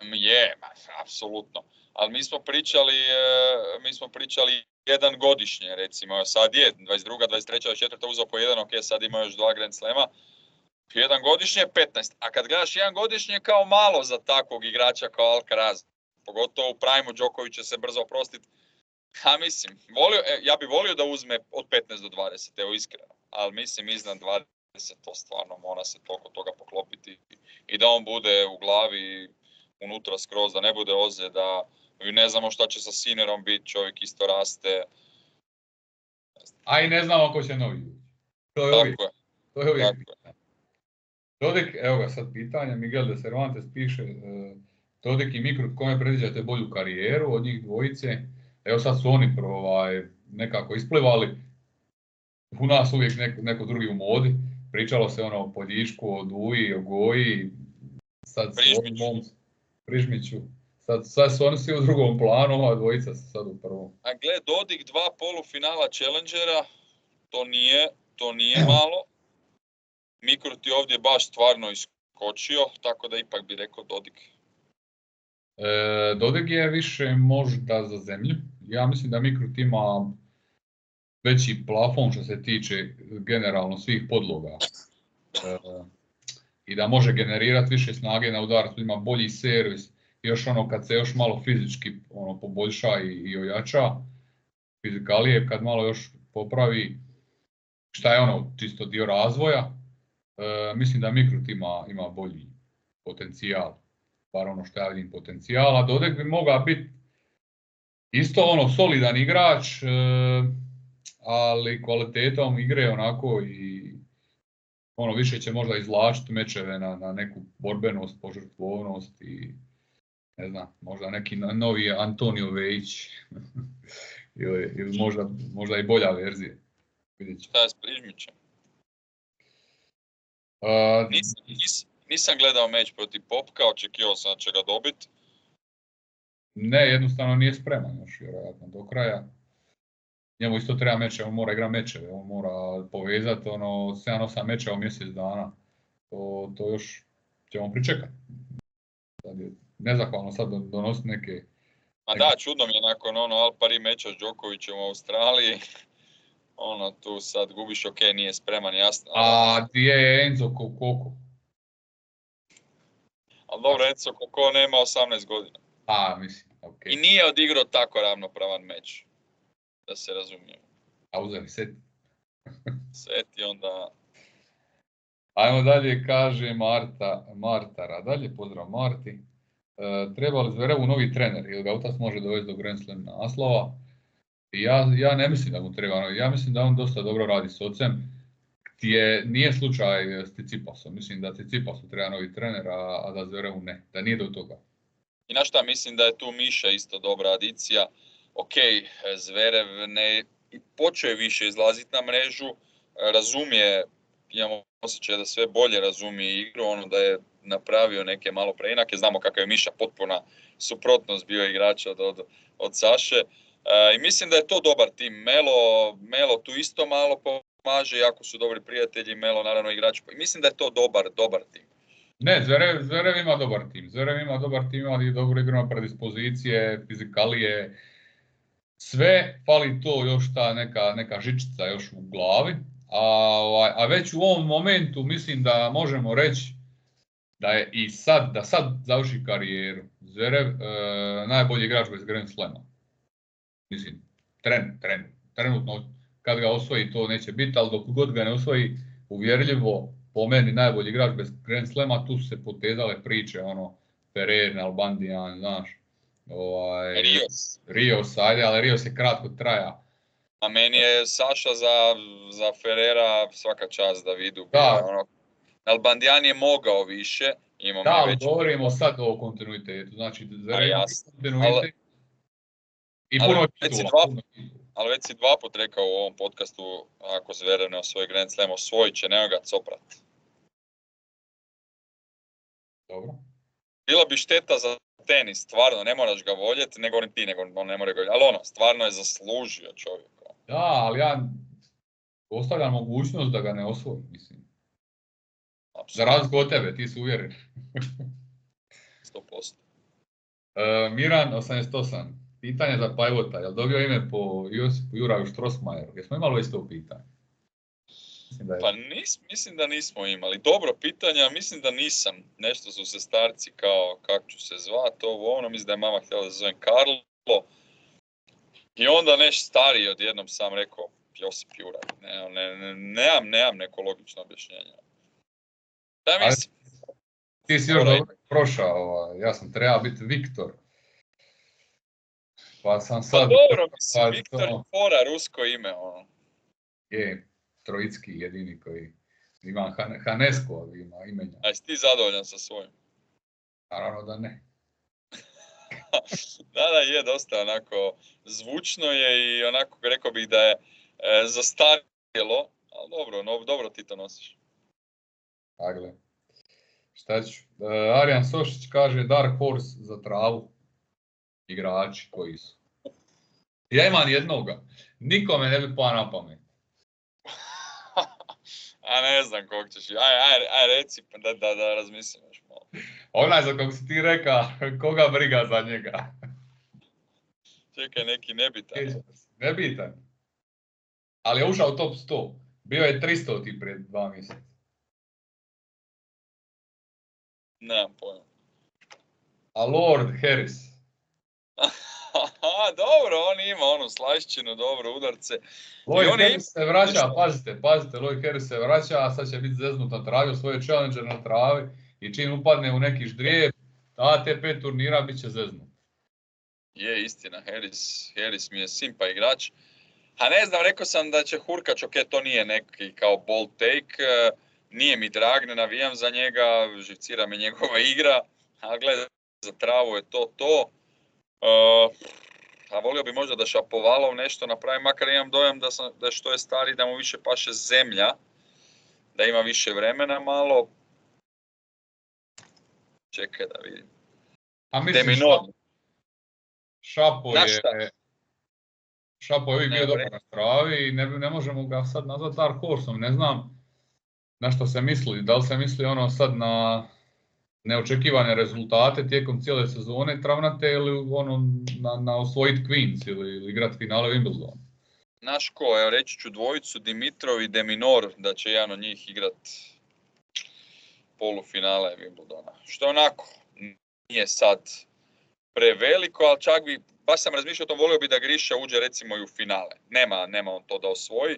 Je, apsolutno. Ali mi smo pričali jedan godišnje, recimo, sad je 22, 23, 24 uzeo po jedan, sad ima još 2 Grand Slema. Jedan godišnje je 15, a kad gledaš jedan godišnje kao malo za takvog igrača kao Alcaraz, pogotovo u prime-u Đoković će se brzo oprostiti. Mislim, ja bih volio da uzme od 15 do 20, evo iskreno, ali mislim iznad 20 to stvarno mora se toliko toga poklopiti i da on bude u glavi unutra skroz, da ne bude ozljeda, ne znamo šta će sa Sinnerom biti, čovjek isto raste. A i ne znamo ko će novi. To je uvijek. Dodik, evo ga sad pitanje, Miguel de Cervantes piše, Dodik i Mikrut, kome predviđate bolju karijeru od njih dvojice? Evo sad su oni nekako isplivali, u nas uvijek neko drugi u modi, pričalo se o Poljičku, o Duji, o Goji, sad Prižmiću, sad su oni svi u drugom planu, ova dvojica su sad u prvom. A gle, Dodik 2 polufinala Challengera, to nije malo. Mikrut je ovdje baš stvarno iskočio, tako da ipak bi rekao Dodik. Dodik je više možda za zemlju. Ja mislim da Mikrut ima veći plafon što se tiče generalno svih podloga. I da može generirati više snage na udarcu, ima bolji servis. Još kad se još malo fizički poboljša i ojača, fizikalije kad malo još popravi, šta je ono čisto dio razvoja. Mislim da Mikrut ima bolji potencijal, bar ono što ja vidim potencijala. Dodek bi mogao biti isto ono solidan igrač, ali kvalitetom igre onako i ono više će možda izvlačiti mečeve na neku borbenost, požrtvovnost i ne znam, možda neki novi Antonio Vejić ili možda i bolja verzija. Šta je s Prižmićem? Nisam gledao meč protiv Popka, očekivao sam da će ga dobiti. Ne, jednostavno nije spreman još vjerojatno do kraja. Njemu isto treba mečeve, on mora igrati mečeve, on mora povezati 7-8 mečeva u mjesec dana. To još ćemo pričekati. Sad je nezahvalno sad donositi neke... Da, čudno mi je nakon Al Pari meča s Đokovićem u Australiji. Tu sad gubiš, nije spreman, jasno. A gdje je Enzo Kokoko? Ali dobro, Enzo Kokoko nema 18 godina. Mislim, ok. I nije odigrao tako ravnopravan meč. Da se razumijemo. A uzeli Seti? Seti onda... Ajmo dalje, kaže Marta Radalje, pozdrav Marti. Treba li Zverevu novi trener ili ga utas može dovesti do Grand Slam naslova? Ja ne mislim da mu treba, ja mislim da on dosta dobro radi s ocem, nije slučaj s Tsitsipasom. Mislim da Tsitsipasu treba novi trener, a da Zverevu ne, da nije do toga. I na šta mislim da je tu Miša isto dobra adicija. Zverev ne počeo je više izlaziti na mrežu, razumije, imamo osjećaj da sve bolje razumije igru, da je napravio neke malo preinake, znamo kakav je Miša potpuna suprotnost bio igrača od Saše. I mislim da je to dobar tim. Melo tu isto malo pomaže, jako su dobri prijatelji, Melo naravno igrač. Mislim da je to dobar tim. Ne, Zverev ima dobar tim. Ima i dobru igranu predispozicije, fizikalije. Sve, fali to još ta neka žičica još u glavi. A već u ovom momentu mislim da možemo reći da je da sad završi karijeru Zverev najbolji igrač bez Grand Slama. Mislim, trenutno kad ga osvoji to neće biti, ali dok god ga ne osvoji uvjerljivo, po meni najbolji igrač bez Grand Slama, tu su se potezale priče, Ferrer, Nalbandian, znaš. Rios, ajde, ali Rios je kratko traja. A meni je Saša za Ferrera svaka čast da vidu. Nalbandian je mogao više, imao mi veći. Da, govorimo sad o kontinuitetu, znači kontinuitet. Ali već si 2 put rekao u ovom podcastu, ako Zverev ne osvoji Grand Slam, osvojit će, nema ga coprat. Dobro. Bila bi šteta za tenis, stvarno, ne moraš ga voljeti, nego on ne mora ga voljeti, ali stvarno je zaslužio čovjek. Da, ali ja ostavljam mogućnost da ga ne osvoji, mislim. Za razliku od tebe, ti si uvjeren. 100%. Miran, 88. Pitanje za Pajvota, je li dobio ime po Josipu Juraju Strossmajeru? Jesmo imali već to pitanje? Mislim da nismo imali. Dobro pitanje, mislim da nisam. Nešto su se starci kao kako ću se zvati, mislim da je mama htjela da se zovem Karlo. I onda nešto stariji odjednom sam rekao Josip Juraj. Nemam neko logično objašnjenje. Da mislim. Ti si još dobro prošao, ja sam trebao biti Viktor. Pa sam sad... dobro, mislim, Viktor je fora, rusko ime, Je, Trojicki jedini koji ima Hanesko, ima imenja. A jesi ti zadovoljan sa svojim? Naravno da ne. Da, je dosta onako, zvučno je i onako rekao bih da je zastarjelo, ali dobro ti to nosiš. Dakle, šta ću? Arjan Sošić kaže Dark Horse za travu. Igrači koji su. Ja imam jednoga. Nikome ne bi pao na pamet. A ne znam kog ćeš. Aj reci da razmislim još malo. Onaj za kog si ti reka, koga briga za njega? Čekaj, neki nebitan. Nebitan. Ali je ušao u top 100. Bio je 300 ti pred 2 mjeseca. Nemam pojma. A Lord Harris. Aha, dobro, on ima onu slašćinu, dobro, udarce. Lloyd Harris se vraća, pazite, Lloyd Harris se vraća, a sad će biti zeznut na travi, svoje challenger na travi i čim upadne u neki ždrijeb, ATP turnira bit će zeznut. Je, istina, Harris mi je simpa igrač. A ne znam, rekao sam da će Hurkač, ok, to nije neki kao bold take, nije mi drag, ne navijam za njega, živcira me njegova igra, a gledaj, za travu je to. A volio bi možda da Šapovalov nešto napravi, makar imam dojam da što je stari, da mu više paše zemlja, da ima više vremena malo. Čekaj da vidim. A mislim, Šapo je uvijek bio dobar na travi i ne možemo ga sad nazvati Dark Horseom, ne znam na što se misli, da li se misli ono sad na neočekivane rezultate tijekom cijele sezone travnate ili ono na osvojit Queens ili igrat finale Wimbledon. Znaš ko, evo reći ću dvojicu, Dimitrov i Deminor, da će jedan od njih igrat polufinale Wimbledona. Što onako, nije sad preveliko, ali čak bi, baš sam razmišljao o tom, volio bi da Griša uđe recimo i u finale. Nema on to da osvoji,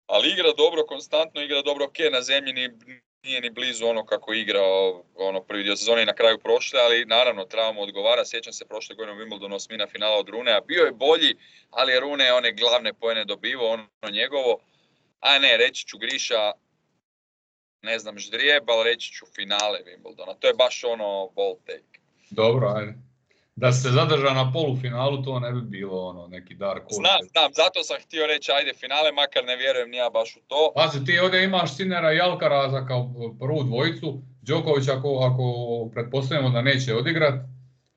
ali igra dobro, konstantno igra dobro, ok, na zemlji nije ni blizu ono kako igrao prvi dio sezone i na kraju prošle, ali naravno treba mu odgovara. Sjećam se prošle godine u Wimbledonu osmina finala od Runea, bio je bolji, ali je Rune one glavne poene dobivao, ono njegovo. A ne, reći ću Griša, ne znam ždrijeb, ali reći ću finale Wimbledona. To je baš ono bold take. Dobro, ajde. Da se zadrža na polufinalu, to ne bi bilo neki Dark Horse. Znam, zato sam htio reći ajde finale, makar ne vjerujem ni ja baš u to. Pazi, ti ovdje imaš Sinera i Alcaraza kao prvu dvojicu, Đoković ako pretpostavljamo da neće odigrat,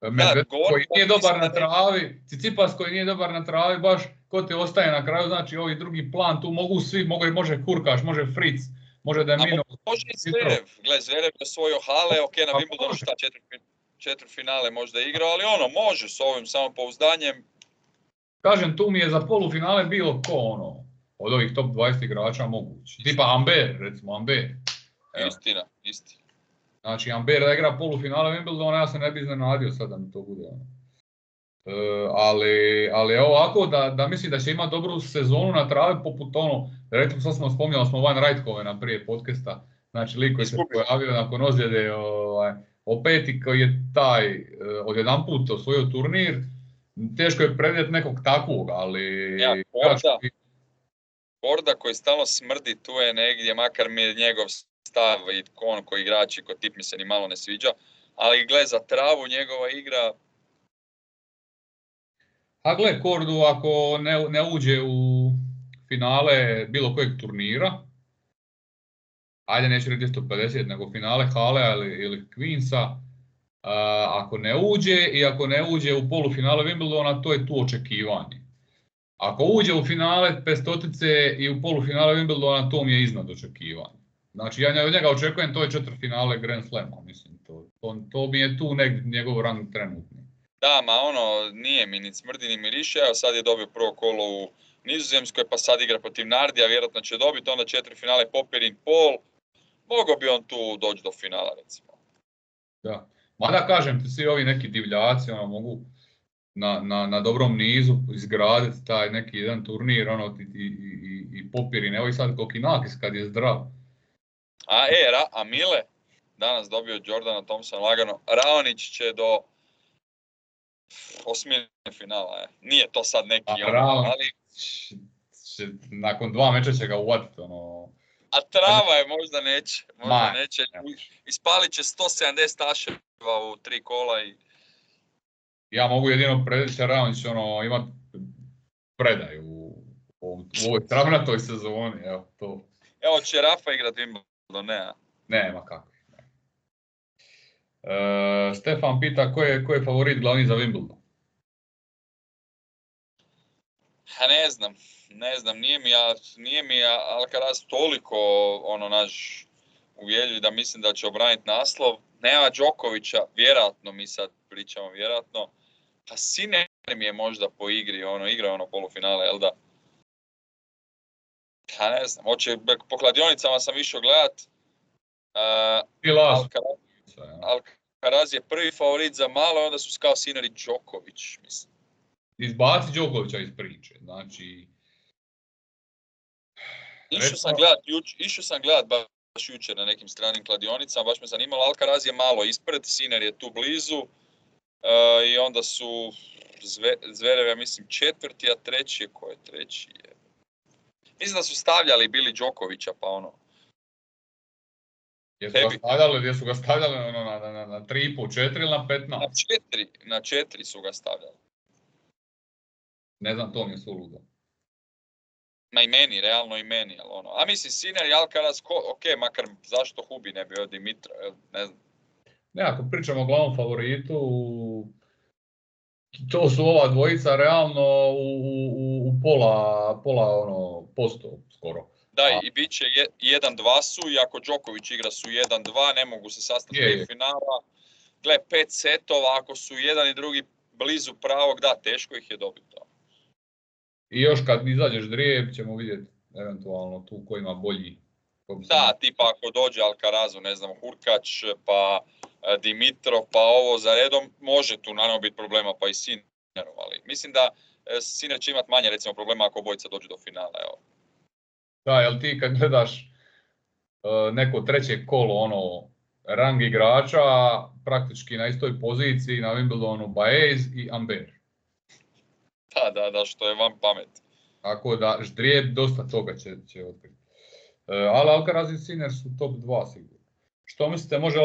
Medvedev koji nije dobar na travi, Tsitsipas koji nije dobar na travi, baš ko te ostaje na kraju, znači ovi drugi plan, tu mogu svi, može Hurkaš, može Fritz, može Demino. Može i Zverev, Zverev je osvojio hale, ok, na Wimbledonu šta četvrtfinale možda igrao, ali može s ovim samopouzdanjem. Kažem, tu mi je za polufinale bilo ko od ovih top 20 igrača mogući. Tipa Amber, recimo Amber. Istina. Znači, Amber da igra polufinale Wimbledona, ja se ne bi iznenadio sad da mi to bude. Ali ovako, da mislim da će imati dobru sezonu na travi, poput recimo sad smo spominjali Van Rijthovena prije podcasta, znači lik koji se pojavio nakon ozljede, opet koji je taj odjedanput osvojio turnir, teško je predvidjeti nekog takvog, ali... Ja, Korda koji stalno smrdi, tu je negdje, makar mi je njegov stav i on koji igrači, ko tip mi se ni malo ne sviđa, ali gle za travu njegova igra... A gle, Kordu ako ne uđe u finale bilo kojeg turnira, ajde neću reći 250, nego finale Hale ili Queensa, ako ne uđe i ako ne uđe u polufinale Wimbledona, to je tu očekivanje. Ako uđe u finale pestotice i u polufinale Wimbledona, to mi je iznad očekivanja. Znači ja od njega očekujem, to je četvrtfinale Grand Slama, mislim. To mi je tu negdje njegov rang trenutni. Da, nije mi ni smrdi ni miriše, evo sad je dobio prvo kolo u Nizozemskoj, pa sad igra protiv Nardija, vjerojatno će dobiti, onda četvrtfinale Popyrin Paul, mogao bi on tu doći do finala, recimo. Da, mada kažem ti, svi ovi neki divljaci mogu na dobrom nizu izgraditi taj neki jedan turnir, i Popyrin, evo i sad Kokinakis kad je zdrav. A Mile, danas dobio Jordana Thompson lagano, Raonić će do osmine finala, nije to sad neki ali... Nakon 2 meča će ga uvatiti, A trava je možda neće, ispalit će 170 aševa u 3 kola i... Ja mogu jedino predvići Raonić imati predaj u ovoj travnatoj sezoni, evo to. Evo će Rafa igrati Wimbledon, ne? Nema kako. Stefan pita ko je favorit glavni za Wimbledon? Ne znam, nije mi Alcaraz toliko naš uvjerljiv da mislim da će obraniti naslov. Nema Đokovića, vjerojatno mi sad pričamo vjerojatno. Pa Sinner mi je možda po igri, igra polufinale, jel da? Pa ne znam, po kladionicama sam išao gledat. Alcaraz je prvi favorit za malo, onda su kao Sinner i Đoković, mislim. izbaci Đokovića iz priče. Znači, Išao sam gledat baš jučer na nekim stranim kladionicama, baš me zanimalo, Alcaraz je malo ispred, Sinner je tu blizu i onda su Zverev, ja mislim, četvrti, a treći ko je treći? Mislim da su stavljali bili Đokovića, pa ono. Jesu ga stavljali ono, na 3,5, 4 ili na 15? Na 4 su ga stavljali. Ne znam, to mi je suludo. Realno i meni, ali ono. A mislim, Sinner i Alcaraz, makar zašto Hubi ne bio Dimitra, ne znam. Ne, ako pričamo o glavnom favoritu, to su ova dvojica realno u pola ono, posto skoro. Da, i bit će 1-2 su, i ako Đoković igra su 1-2, ne mogu se sastati prije finala. Gle, 5 setova, ako su jedan i drugi blizu pravog, da, teško ih je dobiti. I još kad izađeš drijeb ćemo vidjeti eventualno tu ko ima bolji. Da, tipa ako dođe Alcarazu, ne znam, Hurkač, pa Dimitrov, pa ovo za redom, može tu naravno biti problema, pa i Sinnerom, ali mislim da Sinner će imati manje recimo problema ako obojica dođu do finala, evo. Da, jel ti kad gledaš neko treće kolo, ono, rang igrača, praktički na istoj poziciji na Wimbledonu Baez i Amber. Da, što je van pamet. Tako da, ždrijeb dosta toga će otkriti. Ali Alcaraz i Sinner su top 2 sigurno. Što mislite, može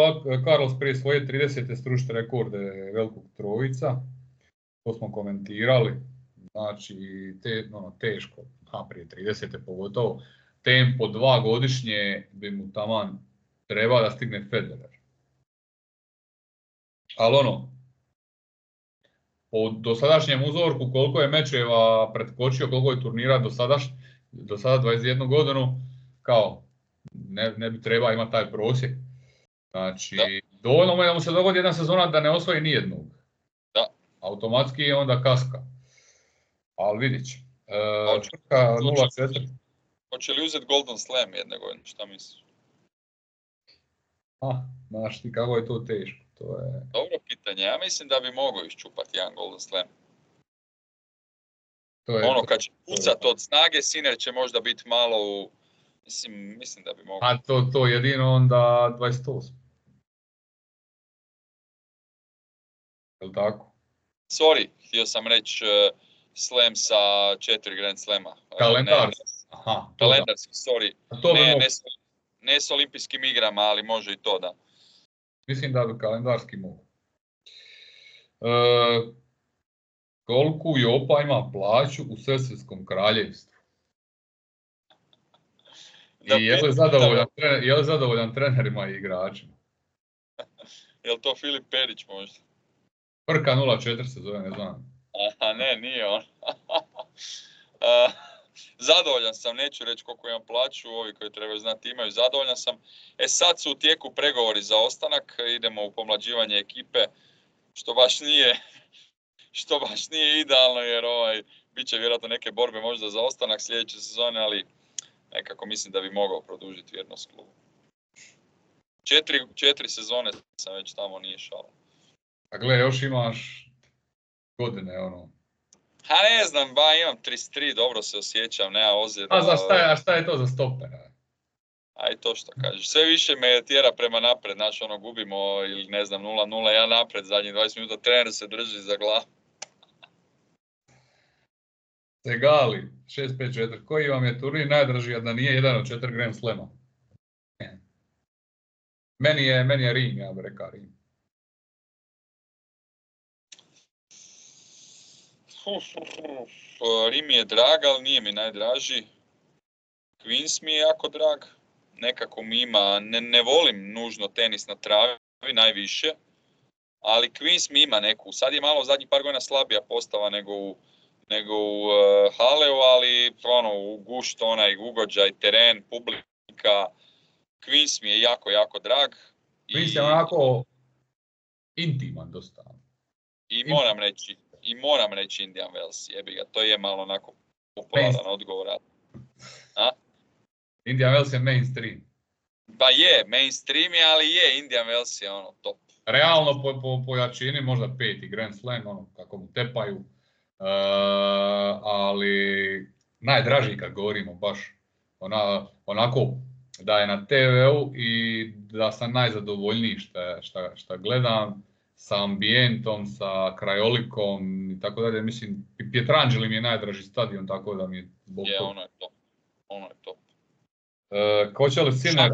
Carlos prije svoje 30. stručne rekorde velikog trojica? To smo komentirali. Znači, teško, prije 30. pogotovo. Tempo 2 godišnje bi mu taman treba da stigne Federer. Ali ono, po dosadašnjem uzorku koliko je mečeva pretkočio, koliko je turnira do sada 21 godinu, kao ne bi treba imati taj prosjek. Znači, dovoljno mu je da mu se dogodi jedna sezona da ne osvoji nijednog. Da. Automatski je onda kaska. Ali vidit će. 0-4. Hoće li uzeti Golden Slam jedne godine, šta misliš? Znaš ti kako je to teško. Dobro pitanje, ja mislim da bi mogao iščupati jedan Golden Slam. Kad će pucat od snage, Sinner će možda biti malo u... Mislim da bi mogao. A to jedino onda 28. Jel' tako? Sorry, htio sam reći slam sa 4 Grand Slema. Kalendarski. Kalendarski, sorry. Ne s olimpijskim igrama, ali može i to, da. Mislim da bi kalendarski mogu. Koliko Jopa ima plaću u Sesvetskom kraljevstvu? I je li zadovoljan trenerima i igračima? Je li to Filip Perić možda? Prka 0-4 se zove, ne znam. Aha, ne, nije on. Zadovoljan sam, neću reći koliko imam plaću, ovi koji trebaju znati imaju, zadovoljan sam. Sad su u tijeku pregovori za ostanak, idemo u pomlađivanje ekipe, što baš nije idealno, jer bit će vjerojatno neke borbe možda za ostanak sljedeće sezone, ali nekako mislim da bi mogao produžiti vjernost klubu. 4 sezone sam već tamo, nije šala. A gle, još imaš godine, ono. Ne znam, imam 33, dobro se osjećam, nema ozljeda. A šta je to za stopera? Aj to što kažeš. Sve više me tjera prema napred, gubimo ili ne znam 0-0, ja napred zadnjih 20 minuta, trener se drži za glavu. Segali, 6-5-4, koji vam je turnir najdraži, a da nije jedan od 4 Grand Slema? Meni je Rim, ja bih rekao Rim. Rim mi je drag, ali nije mi najdraži. Queens mi je jako drag. Nekako mi ima, ne volim nužno tenis na travi najviše, ali Queens mi ima neku. Sad je malo zadnjih par godina slabija postava nego u Haleu, ali u gušt onaj ugođaj, teren, publika. Queens mi je jako, jako drag. Queens je onako intiman dosta. I moram reći Indian Wells, jebi ga, to je malo onako popularan odgovor. A? Indian Wells je mainstream. Pa je, mainstream je, ali je, Indian Wells je top. Realno po jačini možda 5. Grand Slam, kako mu tepaju. ali najdraži kad govorimo baš onako da je na TV-u i da sam najzadovoljniji šta gledam, sa ambijentom, sa krajolikom i tako dalje. Mislim, Pietrangeli mi je najdraži stadion, tako da mi je zbog toga. Ono je top. Hoće li Sinner...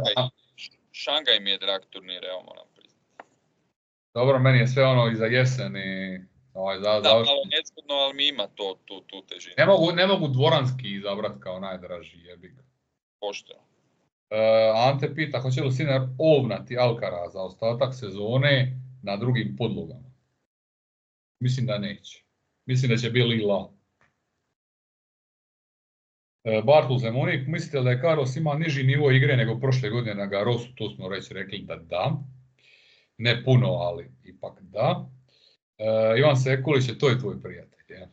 Šangaj mi je drag turnir, evo moram priznati. Dobro, meni je sve ono iza jeseni. Da, malo nezgodno, ali mi ima tu težinu. Ne mogu dvoranski izabrati kao najdraži, jebi ga. Pošteno. Ante pita, hoće li Sinner ovnati Alcaraz za ostatak sezone na drugim podlogama? Mislim da neće. Mislim da će biti Lila. Bartol Zemunik, mislite li da je Carlos ima niži nivo igre nego prošle godine na Garrosu? To smo rekli da. Ne puno, ali ipak da. Ivan Sekulić, to je tvoj prijatelj. Ja?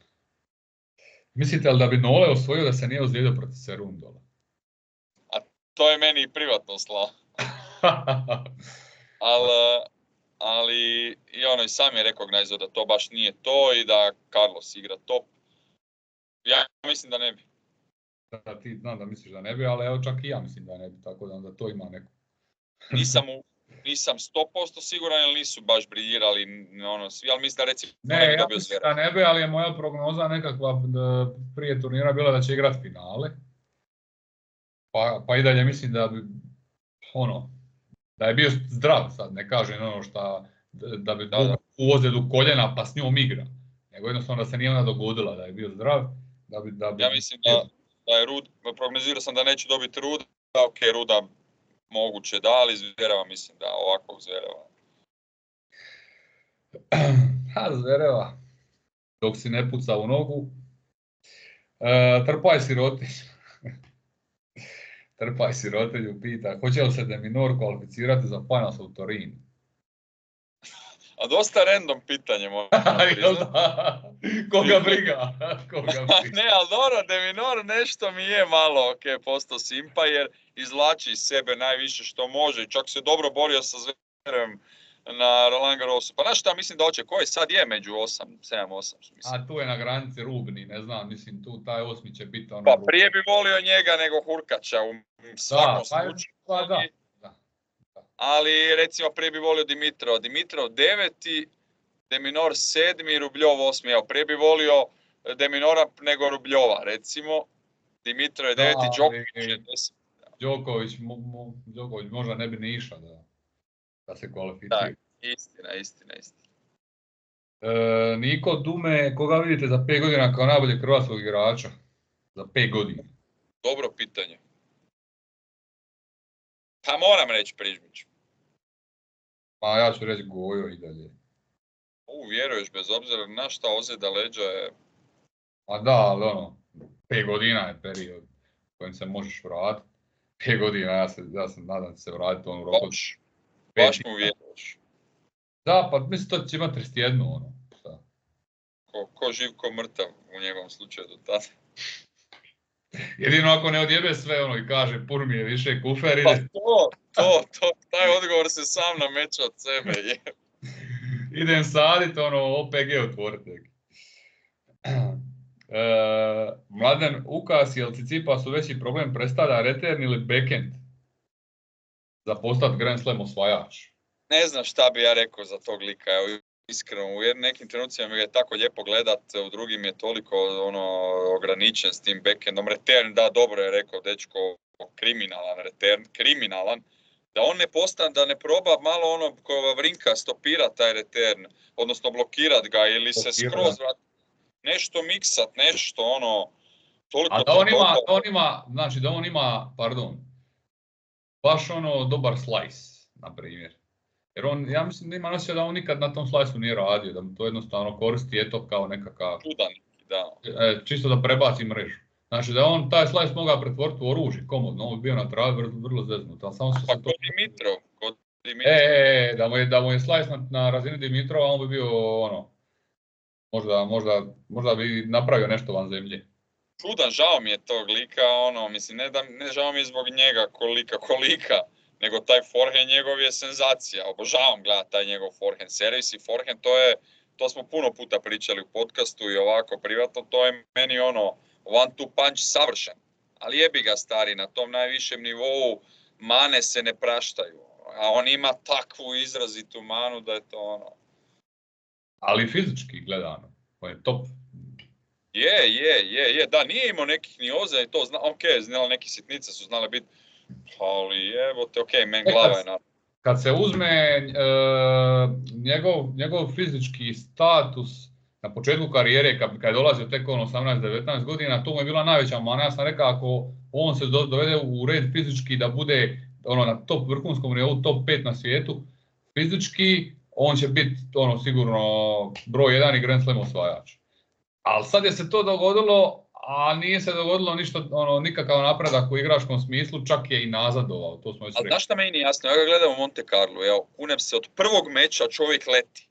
Mislite li da bi Nole osvojio da se nije ozlijedio protiv Serundola? A to je meni privatno slao. Ali i sam je rekao Gnajzo da to baš nije to i da Carlos igra top. Ja mislim da ne bi. Da, ti znam da misliš da ne bi, ali evo čak i ja mislim da ne bi, tako da onda to ima neko. Nisam 100% siguran ili nisu baš briljirali svi, ali mislim da recimo ne bi dobio Zverev. Ja mislim da ne bi, ali je moja prognoza nekakva prije turnira bila da će igrati finale. Pa i dalje mislim da bi da je bio zdrav sad, ne kažem da bi u ozljedu koljena pa s njom igra. Nego jednostavno da se nije ona dogodila, da je bio zdrav. Ja mislim da je prognozirao sam da neće dobiti Ruda, ok, Ruda moguće da, ali Zvereva mislim da ovakvog Zvereva. Zvereva, dok si ne puca u nogu. Trpaj sirotelju pita, hoće li se De Minaur kvalificirati za Finals u Torinu? A dosta random pitanje moram priznati. Koga briga? Ne, ali dobro, De Minaur nešto mi je malo postao simpa jer izvlači iz sebe najviše što može i čak se dobro borio sa Zverevem na Roland Garrosu. Pa znaš šta, mislim da hoće, koji sad je među 7-8 su mislim. A tu je na granici rubni, ne znam, mislim tu taj 8. će biti Pa prije bi volio njega nego Hurkača u svakom slučaju. Pa da. Ali recimo prije bi volio Dimitrov 9. De Minaur 7. Rubljov 8. Evo, prije bi volio De Minaura nego Rubljova recimo. Dimitrov je 9. Đoković je 10. Đoković možda ne bi ni išao da se kvalificira. Da, istina. Niko Dume, koga vidite za 5 godina kao najboljeg hrvatskog igrača? Za 5 godina. Dobro pitanje. Pa moram reći Prižmić. Pa ja ću reći Gojo i dalje. Vjeruješ bez obzira na šta ozljeda leđa je... Pa da, ali 5 godina je period kojim se možeš vratiti. 5 godina, ja se nadam da se vratiti u roku. Baš mu vjeruješ. Da, pa mislim to će imati 31, šta? Ko živ, ko mrtav u njegovom slučaju do tada. Jedino ako ne odjebe sve i kaže pun mi je više kufer ide. Pa taj odgovor se sam nameće od sebe. Idem sadit OPG otvoriti neki. Mladen Ukas, jel Tsitsipas veći problem predstavlja return ili backhand za postati Grand Slam osvajač? Ne znam šta bi ja rekao za tog lika, evo iskreno, u nekim trenucima mi je tako lijepo gledat, u drugim je toliko ograničen s tim backhandom. Return, da, dobro je rekao dečko, kriminalan, da on ne postane, da ne proba malo ko Vavrinka stopira taj return, odnosno blokirat ga ili se skroz nešto miksat, nešto toliko... A da on ima, baš dobar slice, na primjer. Jer ja mislim da ima nosio da on nikad na tom slice-u nije radio, da mu to jednostavno koristi kao nekakav... Čudan, da. Čisto da prebaci mrežu. Znači da on taj slice mogao pretvoriti u oružje, komodno, on bi bio na travi vrlo zeznut. Pa kod Dimitrov. Da mu je slice na razini Dimitrova, on bi bio možda bi napravio nešto van zemlje. Čudan, žao mi je tog lika, mislim, ne žao mi je zbog njega kolika, nego taj forehand njegov je senzacija. Obožavam gledati taj njegov forehand servis i forehand, to smo puno puta pričali u podcastu i ovako privatno, to je meni ono one two punch savršen. Ali jebi ga stari, na tom najvišem nivou mane se ne praštaju. A on ima takvu izrazitu manu da je to ono... Ali fizički gledano, on je top. Je, da, nije imao nekih ni oza i to, znala neke sitnice su znale biti, ali evote, men glava je na... Kad se uzme njegov fizički status na početku karijere, kad je dolazio tek 18-19 godina, to mu je bila najveća mana. Ja sam rekao, ako on se dovede u red fizički da bude na top vrhunskom nivou, top 5 na svijetu, fizički, on će biti sigurno broj 1 i Grand Slam osvajač. Ali sad je se to dogodilo, a nije se dogodilo ništa, nikakav napredak u igračkom smislu, čak je i nazadovao, to smo već rekli. Ali znaš šta meni jasno, ja ga gledam u Monte Carlo, evo, kunem se od prvog meča čovjek leti.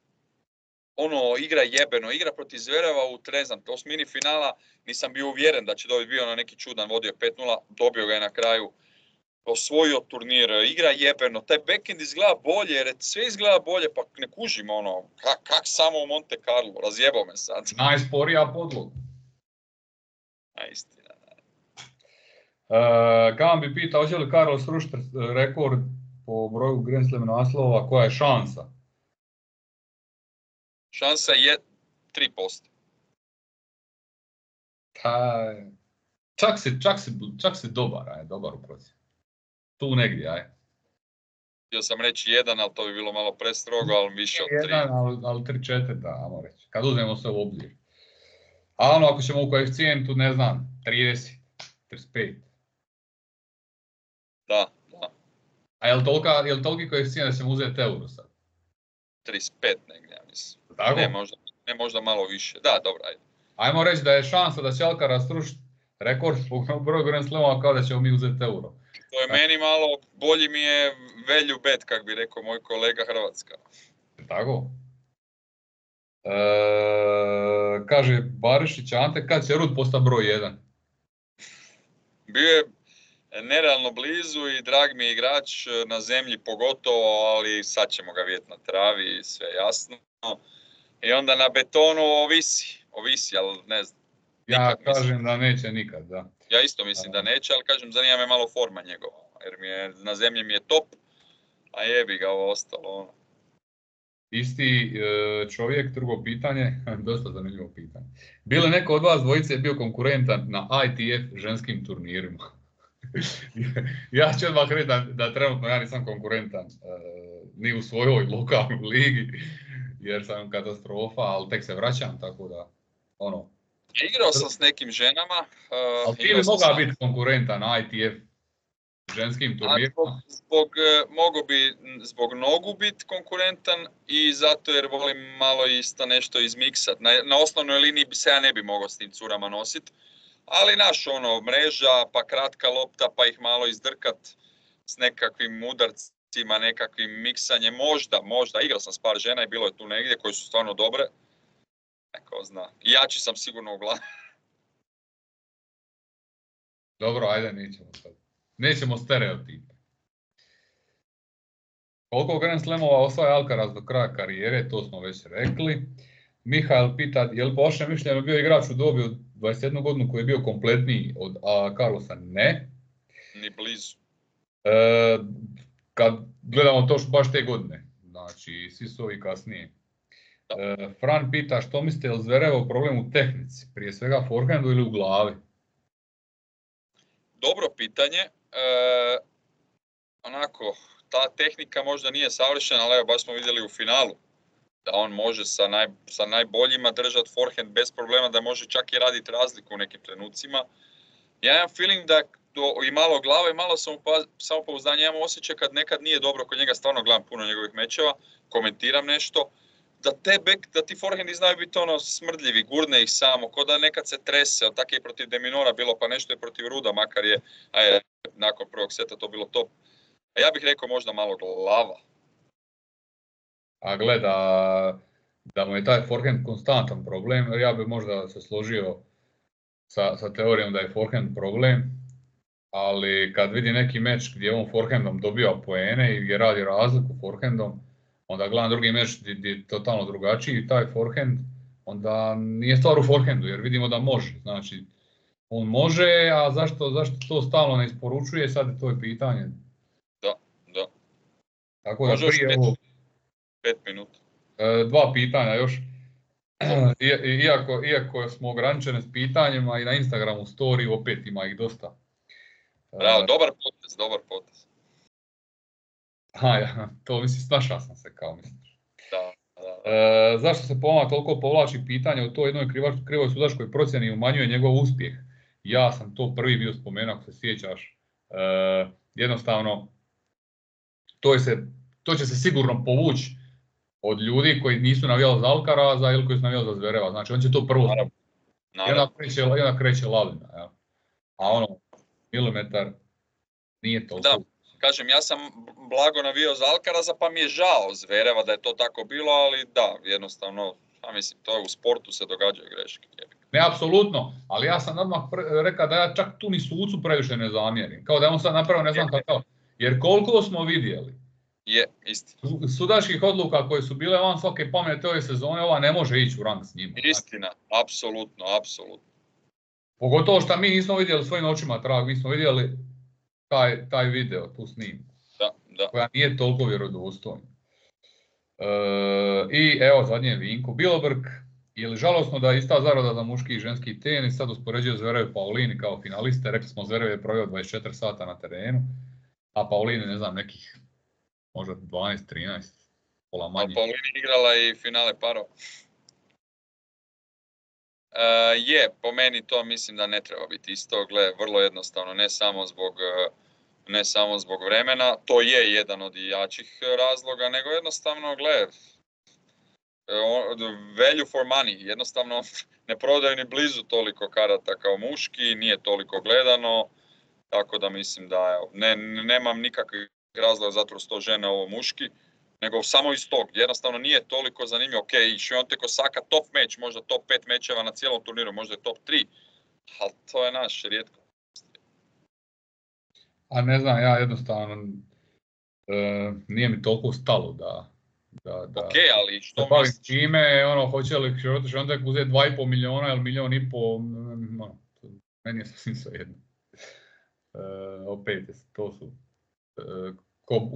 Igra jebeno, igra protiv Zvereva u Trezan, osmini finala, nisam bio uvjeren da će dobiti, bio na neki čudan, vodio 5-0, dobio ga je na kraju, osvojio turnir, igra jebeno, taj backhand izgleda bolje, jer sve izgleda bolje, pa ne kužim kak samo u Monte Carlo, razjebao me sad. Najsporija podloga. Istina. Gambi pita, hoće li Carlos srušiti rekord po broju Grand Slam naslova, koja je šansa? Šansa je 3%. Čak si dobar u procjenu. Tu negdje, aj. Htio sam reći 1, ali to bi bilo malo prestrogo, ali više od 3. 1, ali 3-4, da, ajmo reći. Kad uzmemo sve u obzir. A ako ćemo u koeficijentu, ne znam, 30, 35. Da. A je li toliki koeficijent da ćemo uzeti euro sad? 35 negdje, ja mislim. Tako? Ne, možda malo više. Da, dobro, ajde. Ajmo reći da je šansa da će Alcaraz srušiti rekord po broju Grand Slamova kao da ćemo mi uzeti euro. To je meni malo, bolji mi je value bet, kak bi rekao moj kolega Hrvatska. Tako? Kaže Barišić Ante, kad će Rud postati broj 1? Bio je nerealno blizu i drag mi je igrač na zemlji pogotovo, ali sad ćemo ga vidjeti na travi, sve jasno. I onda na betonu ovisi, ali ne znam. Ja kažem da neće nikad, da. Ja isto mislim da neće, ali kažem, zanima me malo forma njegova, jer na zemlji mi je top, a jebi ga ovo ostalo. Isti čovjek, drugo pitanje, dosta zanimljivo pitanje. Bi li neko od vas dvojice bio konkurentan na ITF ženskim turnirima? Ja ću odmah reći da trenutno ja nisam konkurentan ni u svojoj lokalnoj ligi, jer sam katastrofa, ali tek se vraćam, tako da, Igrao sam s nekim ženama. Ali ti bi mogao biti konkurentan na ITF ženskim turnirima? Zbog nogu biti konkurentan i zato jer volim malo isto nešto izmiksat. Na osnovnoj liniji se ja ne bi mogao s tim curama nositi, ali mreža, pa kratka lopta, pa ih malo izdrkat s nekakvim udarcima, nekakvim miksanjem, možda. Igrao sam s par žena i bilo je tu negdje koji su stvarno dobre. Neko zna. I jači sam sigurno u glavi. Dobro, ajde, nećemo stereotipe. Koliko Grand Slamova osvaja Alcaraz do kraja karijere, to smo već rekli. Mihael pita, je li po vašem mišljenju bio igrač u dobi od 21 godinu koji je bio kompletniji od Carlosa? Ne. Ni blizu. Kad gledamo to baš te godine, znači svi su ovi kasnije. Fran pita, što mislite, je li Zverevov problem u tehnici, prije svega forehandu ili u glavi? Dobro pitanje. Ta tehnika možda nije savršena, ali baš smo vidjeli u finalu da on može sa najboljima držati forehand bez problema, da može čak i raditi razliku u nekim trenucima. Ja imam feeling da i malo glave i malo samopouzdanje, ja imam osjećaj kad nekad nije dobro kod njega, stvarno gledam puno njegovih mečeva, komentiram nešto, da ti forehendi znaju biti smrdljivi, gurne ih samo, ko da nekad se trese, tako je i protiv Deminora bilo, pa nešto je protiv Ruda, makar je nakon prvog seta to bilo top. A ja bih rekao možda malo glava. A gleda da mu je taj forehand konstantan problem, ja bih možda se složio sa teorijom da je forehand problem, ali kad vidi neki meč gdje on forehandom dobija poene i gdje radi razliku forehandom, onda gledam drugi meč gdje je totalno drugačiji, taj forehand, onda nije stvar u forehandu, jer vidimo da može, znači, on može, a zašto to stalno ne isporučuje, sad je to je pitanje. Da. Tako da prije ovo... 5 minuta. 2 pitanja još. Iako smo ograničeni s pitanjima i na Instagramu story, opet ima ih dosta. Bravo, dobar potez. To mislim, snašao sam se kao misliš. Da. Zašto se po vama toliko povlači pitanje o toj jednoj krivoj sudačkoj procjeni i umanjuje njegov uspjeh? Ja sam to prvi bio spomenuo, ako se sjećaš. Jednostavno, to će se sigurno povući od ljudi koji nisu navijali za Alcaraza ili koji su navijali za Zvereva. Znači, on će to prvo spomenuti. Jedna kreće lavina. Ja. A ono, milimetar nije toliko. Da, kažem, ja sam blago navijao za Alcaraza, pa mi je žao Zvereva da je to tako bilo, ali da, jednostavno, mislim, to je u sportu se događaju greške. Ne, apsolutno, ali ja sam odmah rekao da ja čak tu ni sucu previše ne zamjerim. Kao da je on sad napravio ne znam kakav. Jer koliko smo vidjeli sudačkih odluka koje su bile van svake pameti ove sezone, ova ne može ići u rang s njima. Istina, apsolutno. Pogotovo što mi nismo vidjeli svojim očima trag, mi smo vidjeli taj video, tu snimku. Da. Koja nije toliko vjerodostojna. I evo zadnje Vinko Bilobrk. Je li žalosno da je ista zarada za muški i ženski tenis sad uspoređuje Zverev i Paulini kao finaliste? Rekli smo Zverev je proveo 24 sata na terenu, a Paulini ne znam nekih možda 12-13, pola manje. A Paulini igrala i finale parova. Po meni to mislim da ne treba biti isto, vrlo jednostavno, ne samo zbog vremena, to je jedan od jačih razloga, nego jednostavno, value for money, jednostavno ne prodaju ni blizu toliko karata kao muški, nije toliko gledano, tako da mislim da nemam nikakvih razloga zato što žene ovo muški, nego samo iz tog, jednostavno nije toliko zanimljivo, ok, Świątek Osaka top meč, možda top 5 mečeva na cijelom turniru, možda je top 3, ali to je naš rijetko. A ne znam, ja jednostavno nije mi toliko stalo da ok, ali što misliš? Time, hoće li Świątek uzeti 2,5 milijuna ili 1,5 milijuna, meni je sasvim svejedno. Opet, to su,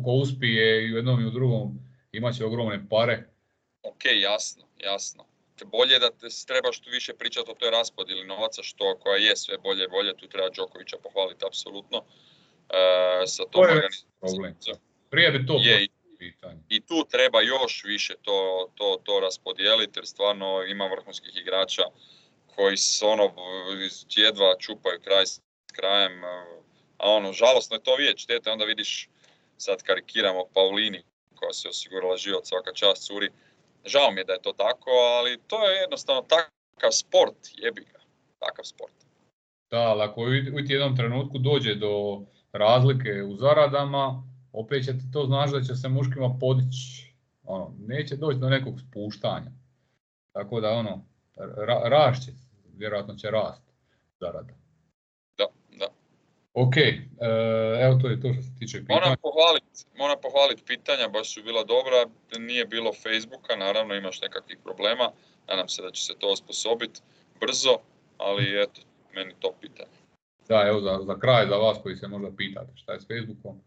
ko uspije i u jednom i u drugom imat će ogromne pare. Ok, jasno. Bolje da trebaš tu više pričati o toj raspodjeli novaca, koja je sve bolje, tu treba Đokovića pohvaliti apsolutno. Sa tom organizacijom. Prije bi to pitanje. I tu treba još više to raspodijeliti, jer stvarno ima vrhunskih igrača koji se jedva čupaju kraj s krajem, a žalosno je to vidjeti, štete, onda vidiš, sad karikiramo Paulini, koja se osigurala život, svaka čast curi. Žao mi je da je to tako, ali to je jednostavno takav sport, jebi ga, takav sport. Da, ali ako u jednom trenutku dođe do razlike u zaradama, opet će ti to znaš da će se muškima podići, neće doći do nekog spuštanja. Tako da rašće, vjerojatno će rast zarada. Da. Ok, evo to je to što se tiče pitanja. Moram pohvaliti pitanja, baš su bila dobra, nije bilo Facebooka, naravno imaš nekakvih problema, nadam se da će se to osposobiti brzo, ali eto, meni to pitanje. Da, evo za kraj, za vas koji se možda pitate šta je s Facebookom.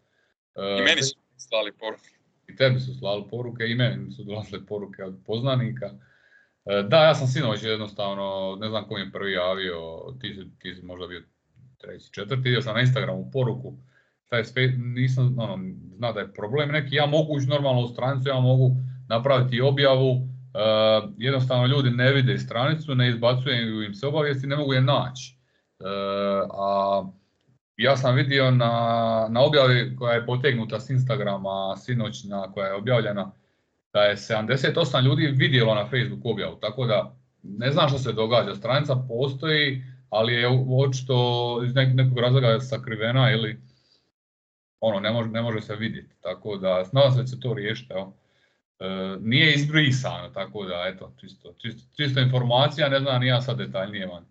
I meni su slali poruke. I tebi su slali poruke, i meni su dolazile poruke od poznanika. Da, ja sam sinoć jednostavno, ne znam ko mi je prvi javio, ti si možda bio treći, četvrti, vidio sam na Instagramu poruku, nisam zna da je problem neki, ja mogu ući normalno u stranicu, ja mogu napraviti objavu, jednostavno ljudi ne vide stranicu, ne izbacuju im se obavijesti, ne mogu je naći. A ja sam vidio na objavi koja je potegnuta s Instagrama sinoćna, koja je objavljena, da je 78 ljudi vidjelo na Facebook objavu, tako da ne znam što se događa, stranica postoji, ali je očito iz nekog razloga sakrivena ili ne može se vidjeti, tako da nadam se da će to riješiti. Nije izbrisano, tako da eto, čisto informacija, ne znam ni ja sad detaljnije van.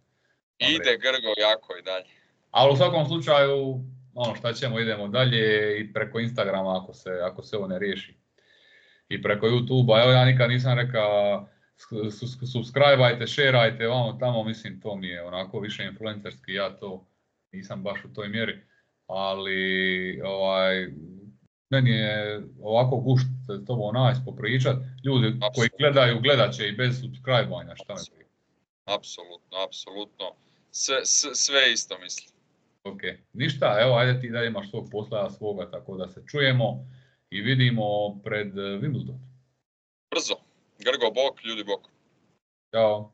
Ide Grgo jako i dalje. Ali u svakom slučaju, šta ćemo, idemo dalje i preko Instagrama ako se ovo ne riješi. i preko YouTube-a. Evo ja nikad nisam rekao subscribe-ajte, share-ajte, vamo tamo, mislim to mi je onako više influencerski, ja to nisam baš u toj mjeri, ali meni je ovako gušt s tobom naći, popričat. Ljudi koji gledaju, gledat će i bez subscribe-anja, šta me prije. Apsolutno. Sve isto mislim. Ok, ništa, evo ajde ti da imaš svog posla svoga, tako da se čujemo i vidimo pred Wimbledon. Brzo. Grgo bok, ljudi bok. Ćao.